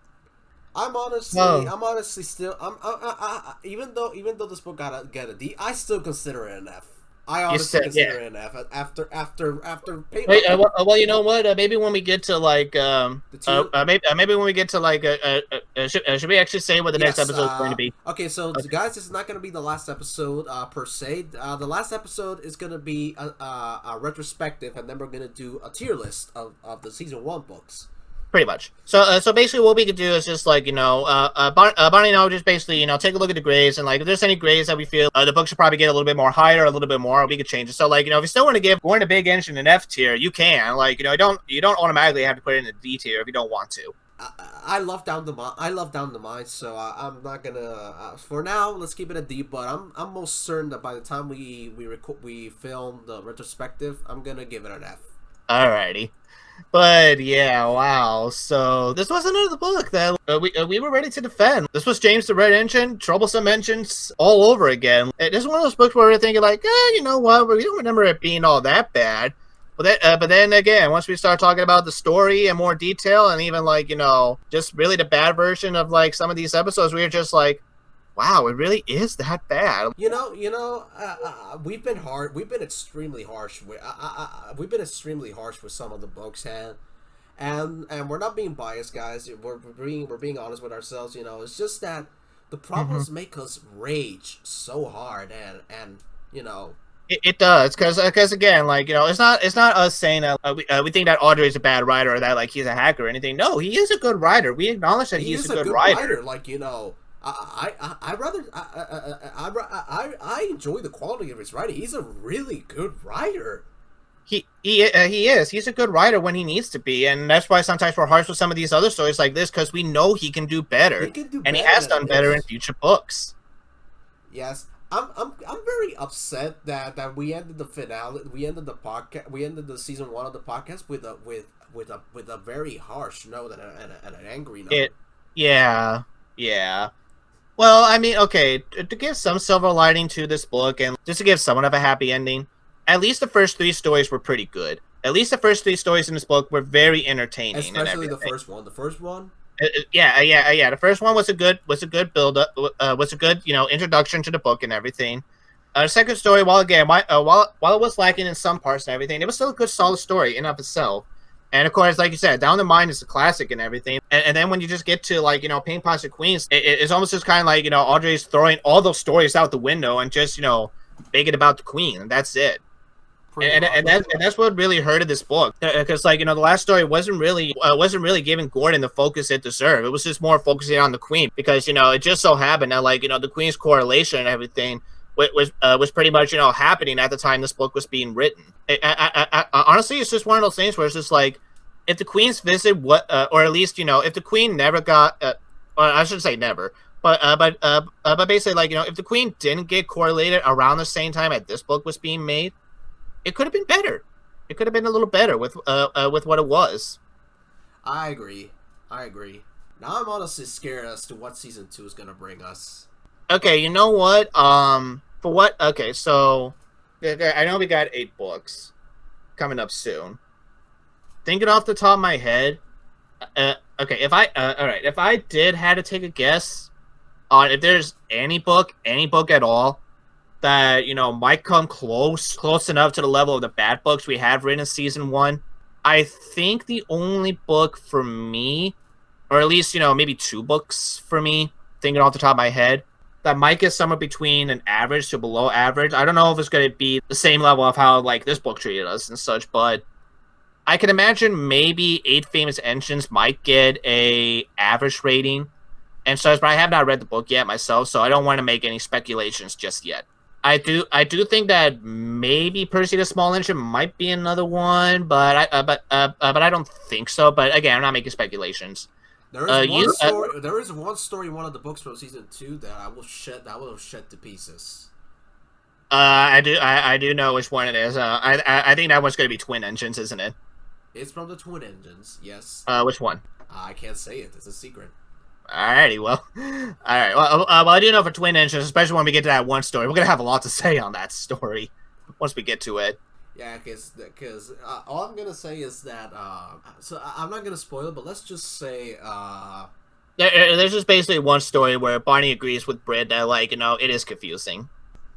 I'm honestly still even though this book get a D, I still consider it an F. I honestly consider it an F after. Wait, well, you know what? Maybe when we get to like maybe when we get to like should we actually say what the next episode is going to be? Okay, so guys, this is not going to be the last episode per se. The last episode is going to be a retrospective, and then we're going to do a tier list of the season 1 books. Pretty much. So basically, what we could do is just like Bonnie and I would just basically take a look at the grades, and like if there's any grades that we feel the book should probably get a little bit more higher, a little bit more, we could change it. So like if you still want to give Gordon the Big Engine an F tier, you can. Like you don't automatically have to put it in a D tier if you don't want to. I love Down the Mine, so I'm not gonna. For now, let's keep it a D. But I'm most certain that by the time we film the retrospective, I'm gonna give it an F. Alrighty. But yeah, wow. So this was another book that we were ready to defend. This was James the Red Engine, Troublesome Engines all over again. This is one of those books where we're thinking like, you know what? We don't remember it being all that bad. But then again, once we start talking about the story in more detail, and even like just really the bad version of like some of these episodes, we were just like, wow, it really is that bad. We've been extremely harsh with some of the books, and we're not being biased, guys. We're being honest with ourselves. It's just that the problems make us rage so hard, and It does, because again, like it's not us saying that we think that Audrey is a bad writer or that like he's a hacker or anything. No, he is a good writer. We acknowledge that he's a good writer. Like I enjoy the quality of his writing. He's a really good writer. He is. He's a good writer when he needs to be, and that's why sometimes we're harsh with some of these other stories like this because we know he can do better, and he has done better in future books. Yes, I'm very upset that we ended the finale. We ended the podcast. We ended the season 1 of the podcast with a very harsh note and an angry note. Yeah. Well, I mean, okay, to give some silver lining to this book and just to give somewhat of a happy ending, at least the first 3 stories were pretty good. At least the first 3 stories in this book were very entertaining. Especially the first one. The first one? Yeah. The first one was a good build up, was a good, introduction to the book and everything. The second story, while it was lacking in some parts and everything, it was still a good solid story in and of itself. And of course, like you said, Down the Mine is a classic and everything. And then when you just get to like, Pink Pots and Queens, it's almost just kind of like, Audrey's throwing all those stories out the window and just, making about the Queen, and that's it. And that's what really hurted this book, because like the last story wasn't really giving Gordon the focus it deserved. It was just more focusing on the Queen, because it just so happened that like the Queen's correlation and everything was pretty much happening at the time this book was being written. Honestly, it's just one of those things where it's just like if the Queen's visit, or at least if the Queen never got, or I shouldn't say never, but basically, like, if the Queen didn't get correlated around the same time as this book was being made, it could have been better. It could have been a little better with what it was. I agree. Now I'm honestly scared as to what season 2 is gonna bring us. Okay, you know what? For what? Okay, so I know we got 8 books coming up soon. Thinking off the top of my head, okay, if I did had to take a guess on if there's any book at all that might come close enough to the level of the bad books we have written in season 1, I think the only book for me, or at least maybe 2 books for me, thinking off the top of my head, that might get somewhere between an average to below average. I don't know if it's going to be the same level of how like this book treated us and such, but I can imagine maybe 8 Famous Engines might get a average rating and such, but I have not read the book yet myself, so I don't want to make any speculations just yet. I do think that maybe Percy the Small Engine might be another one, but I don't think so. But again, I'm not making speculations. There is one story in one of the books from season 2 that I will shed to pieces. I do know which one it is. I think that one's going to be Twin Engines, isn't it? It's from the Twin Engines, yes. Which one? I can't say it. It's a secret. Alrighty, well, alright. Well, I do know for Twin Engines, especially when we get to that one story, we're gonna have a lot to say on that story once we get to it. Yeah, because all I'm gonna say is that so I'm not gonna spoil it, but let's just say there's just basically one story where Barney agrees with Britt that it is confusing,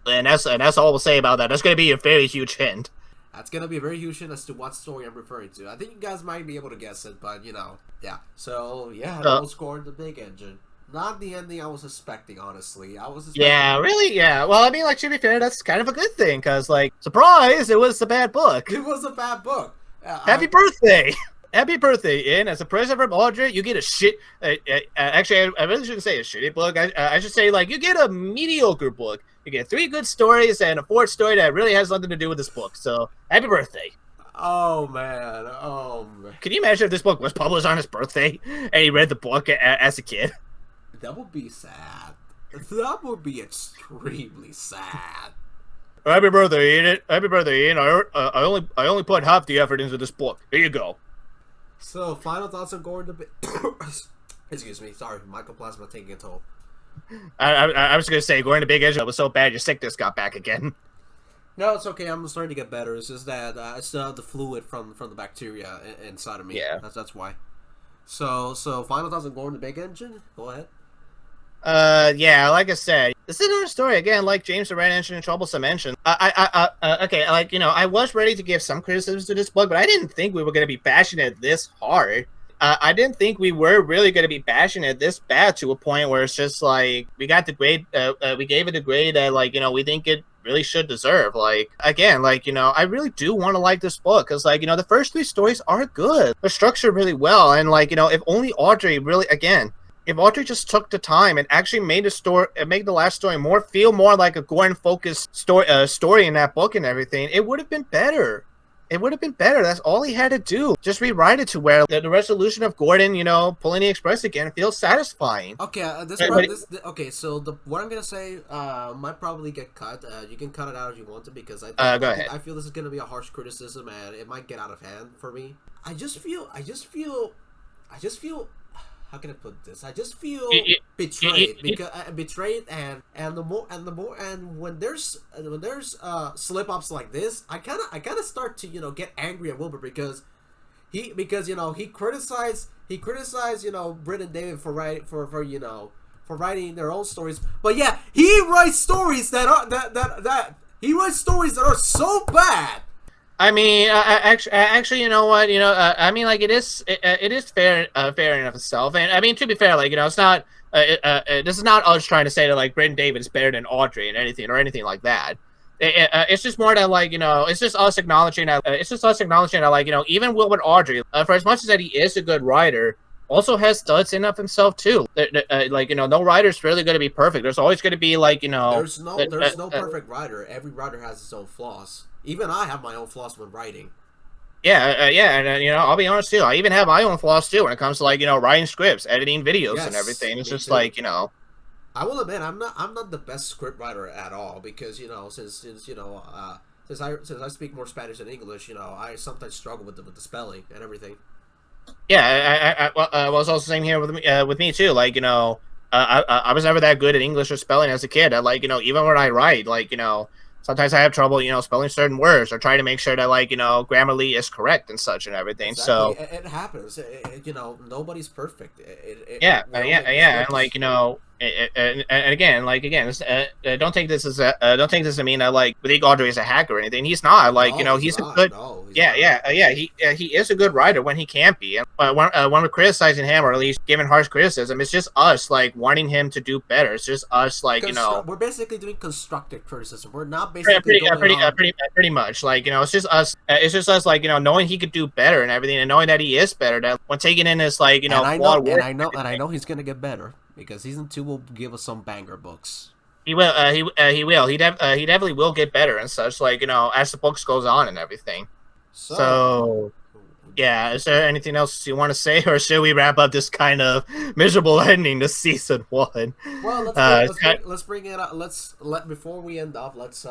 and that's all we'll say about that. That's gonna be a very huge hint. That's gonna be a very huge hint as to what story I'm referring to. I think you guys might be able to guess it, but yeah. So yeah, I scored the Big Engine. Not the ending I was expecting, honestly. Yeah, really? Yeah. Well, I mean, to be fair, that's kind of a good thing, because, surprise, it was a bad book. It was a bad book. Happy birthday! Happy birthday, Ian. As a present from Audrey, you get a shit... actually, I really shouldn't say a shitty book. I should say, you get a mediocre book. You get 3 good stories and a 4th story that really has nothing to do with this book. So, happy birthday. Oh, man. Can you imagine if this book was published on his birthday and he read the book as a kid? That would be sad. That would be extremely sad. Happy birthday, Ian. Happy birthday, Ian. I only put half the effort into this book. Here you go. So, final thoughts on Gordon the Big... Excuse me. Sorry. Mycoplasma taking a toll. I was going to say, Gordon the Big Engine was so bad your sickness got back again. No, it's okay. I'm starting to get better. It's just that I still have the fluid from the bacteria inside of me. Yeah. That's why. So final thoughts on Gordon the Big Engine? Go ahead. Yeah, like I said, this is another story again, like James the Red Engine and Troublesome Engine. Okay, I was ready to give some criticisms to this book, but I didn't think we were going to be bashing it this hard. I didn't think we were really going to be bashing it this bad to a point where it's just we got the grade, we gave it a grade that we think it really should deserve. Again, I really do want to like this book because the first 3 stories are good. They're structured really well, and if only Audrey really, again, if Audrey just took the time and actually made the last story feel more like a Gordon-focused story in that book and everything, it would have been better. It would have been better. That's all he had to do. Just rewrite it to where the resolution of Gordon, pulling the Express again feels satisfying. Okay, so what I'm gonna say might probably get cut. You can cut it out if you want to because go ahead. I feel this is gonna be a harsh criticism and it might get out of hand for me. I just feel. How can I put this? I just feel betrayed because betrayed and when there's slip ups like this, I kind of start to get angry at Wilbur because he criticized Britt and David for writing their own stories, but yeah, he writes stories that are so bad. I mean, actually, you know what? I mean, it is fair enough itself. And I mean, to be fair, it's not. This is not us trying to say that Britt and David is better than Audrey and anything like that. It's just more that it's just us acknowledging that. Even Will with Audrey, for as much as that he is a good writer, also has studs in of himself too. No writer's really going to be perfect. There's always going to be There's no perfect writer. Every writer has his own flaws. Even I have my own flaws when writing. Yeah, and I'll be honest too. I even have my own flaws too when it comes to like writing scripts, editing videos, and Yes, everything. It's me just too. like I will admit I'm not the best script writer at all because since I speak more Spanish than English, I sometimes struggle with the spelling and everything. yeah. I was also saying here with me too. Like I was never that good at English or spelling as a kid. I like even when I write, like sometimes I have trouble spelling certain words or try to make sure that like grammarly is correct and such and everything. Exactly, So it happens. Nobody's perfect. We're Yeah, only and like scripts. and again, like again, don't take this as don't take this to mean that like Malik Audrey is a hacker or anything. He's not. Like No, he's he's a not. good. No, he's Yeah, not. he is a good writer when he can be. And when we're criticizing him or at least giving harsh criticism, it's just us like wanting him to do better. It's just us like We're basically doing constructive criticism. We're not basically going on. pretty much like it's just us. It's just us like knowing he could do better and everything, and knowing that he is better. That when taking in his like And I know, flawed and work. I know, and I know he's gonna get better because season 2 will give us some banger books. He will. He will. He definitely will get better and such. Like as the books goes on and everything. So, So yeah, is there anything else you want to say, or should we wrap up this kind of miserable ending to season 1? well, It's kind let's bring it up. Let before we end off. Let's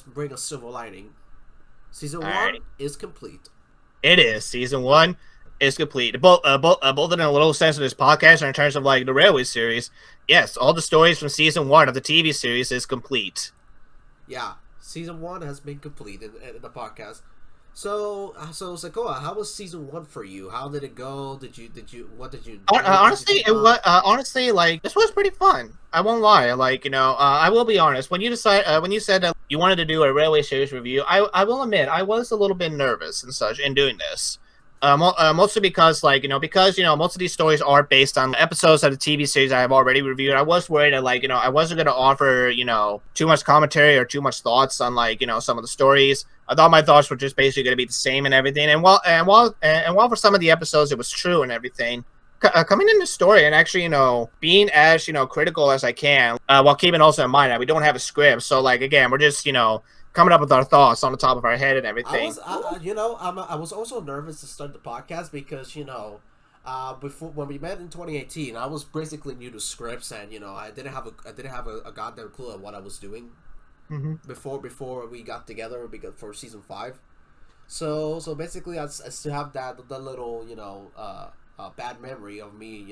bring a silver lining. Season all 1 right. is complete. It is season 1 is complete. Both in a little sense of this podcast, and in terms of like the Railway series. Yes, all the stories from season 1 of the TV series is complete. Yeah, season 1 has been complete in the podcast. So Sakoa, how was season 1 for you? How did it go? What did you do? What did Honestly, you it was not? honestly like this was pretty fun. I won't lie. Like I will be honest. When you said that you wanted to do a Railway series review, I will admit I was a little bit nervous and such in doing this. Mostly because most of these stories are based on episodes of the TV series I have already reviewed. I was worried that like I wasn't going to offer too much commentary or too much thoughts on like some of the stories. I thought my thoughts were just basically going to be the same and everything. And while for some of the episodes it was true and everything, coming in the story and actually being as critical as I can, while keeping also in mind that we don't have a script. So like again, we're just coming up with our thoughts on the top of our head and I everything. was, I was also nervous to start the podcast because before when we met in 2018, I was basically new to scripts and I didn't have a goddamn clue of what I was doing Mm-hmm. before we got together for season 5. So basically, I still have that little bad memory of me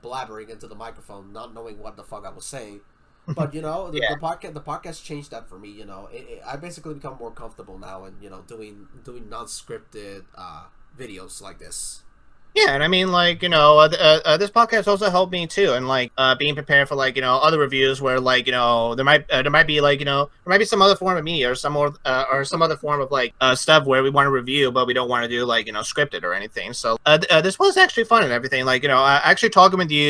blabbering into the microphone, not knowing what the fuck I was saying. But Yeah. the podcast changed that for me. I basically become more comfortable now and doing non-scripted videos like this. Yeah, and I mean, like this podcast also helped me too, and like being prepared for like other reviews where like there might be like there might be some other form of media or some other form of like stuff where we want to review but we don't want to do like scripted or anything. So this was actually fun and everything. Like actually talking with you,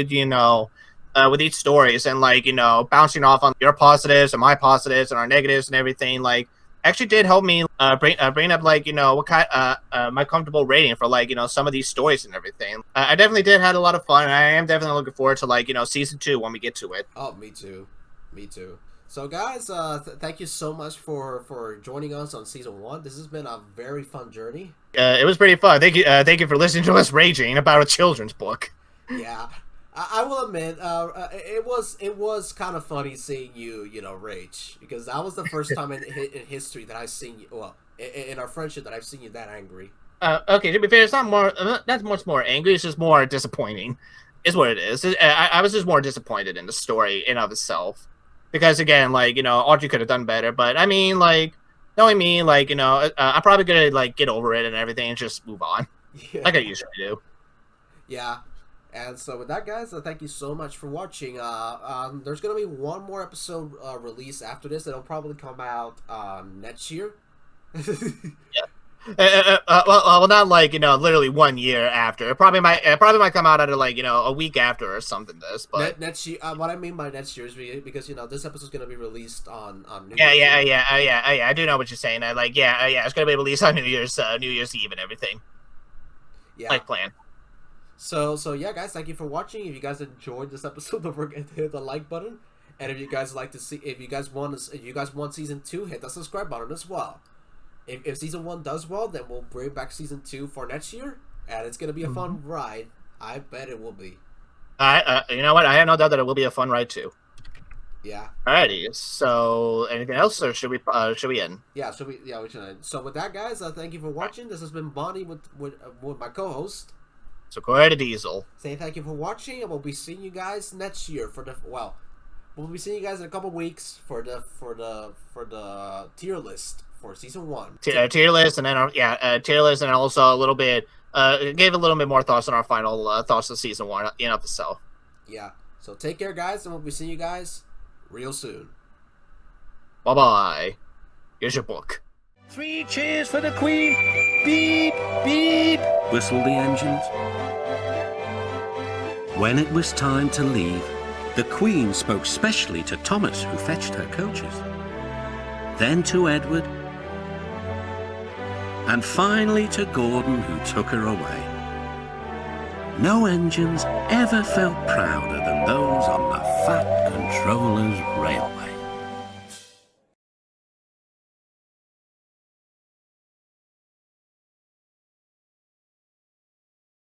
with each stories and like bouncing off on your positives and my positives and our negatives and everything like actually did help me bring up like what kind my comfortable rating for like some of these stories and everything. I definitely did had a lot of fun, and I am definitely looking forward to like season 2 when we get to it. Oh, me too, me too. So guys, thank you so much for joining us on season 1. This has been a very fun journey. It was pretty fun. Thank you for listening to us raging about a children's book. Yeah, I will admit, it was kind of funny seeing you rage because that was the first time in history that I've seen you. Well, in our friendship that I've seen you that angry. Okay, to be fair, it's not more not much more angry. It's just more disappointing. Is what it is. I was just more disappointed in the story in of itself because again, like Audrey could have done better. But I mean, like knowing me, like I'm probably gonna like get over it and everything and just move on Yeah, like I usually do. yeah. And so with that, guys, thank you so much for watching. There's gonna be one more episode released after this. It'll probably come out next year. Well, not like literally 1 year after. It probably might come out at like a week after or something. This, but Next year. What I mean by next year is because this episode's gonna be released on New yeah, Year's yeah, Eve. yeah, yeah, yeah. I do know what you're saying. I like, yeah. It's gonna be released on New Year's Eve and everything, Yeah. like planned. So yeah, guys, thank you for watching. If you guys enjoyed this episode, don't forget to hit the like button. And if you guys want season 2, hit the subscribe button as well. if season 1 does well, then we'll bring back season 2 for next year, and it's gonna be a fun ride. I bet it will be. You know what? I have no doubt that it will be a fun ride too. Yeah. Alrighty. So, anything else, or should we end? Yeah. we should end. So with that, guys, thank you for watching. This has been Bonnie with my co-host. So Corey Diesel. Saying thank you for watching, and we'll be seeing you guys next year for the we'll be seeing you guys in a couple weeks for the tier list for season 1. Tier list, and then tier list, and also a little bit gave a little bit more thoughts on our final thoughts of season 1 in of itself. Yeah. So take care, guys, and we'll be seeing you guys real soon. Bye bye. Here's your book. 3 cheers for the Queen. Beep, beep. Whistled the engines. When it was time to leave, the Queen spoke specially to Thomas, who fetched her coaches, then to Edward, and finally to Gordon, who took her away. No engines ever felt prouder than those on the Fat Controller's railway.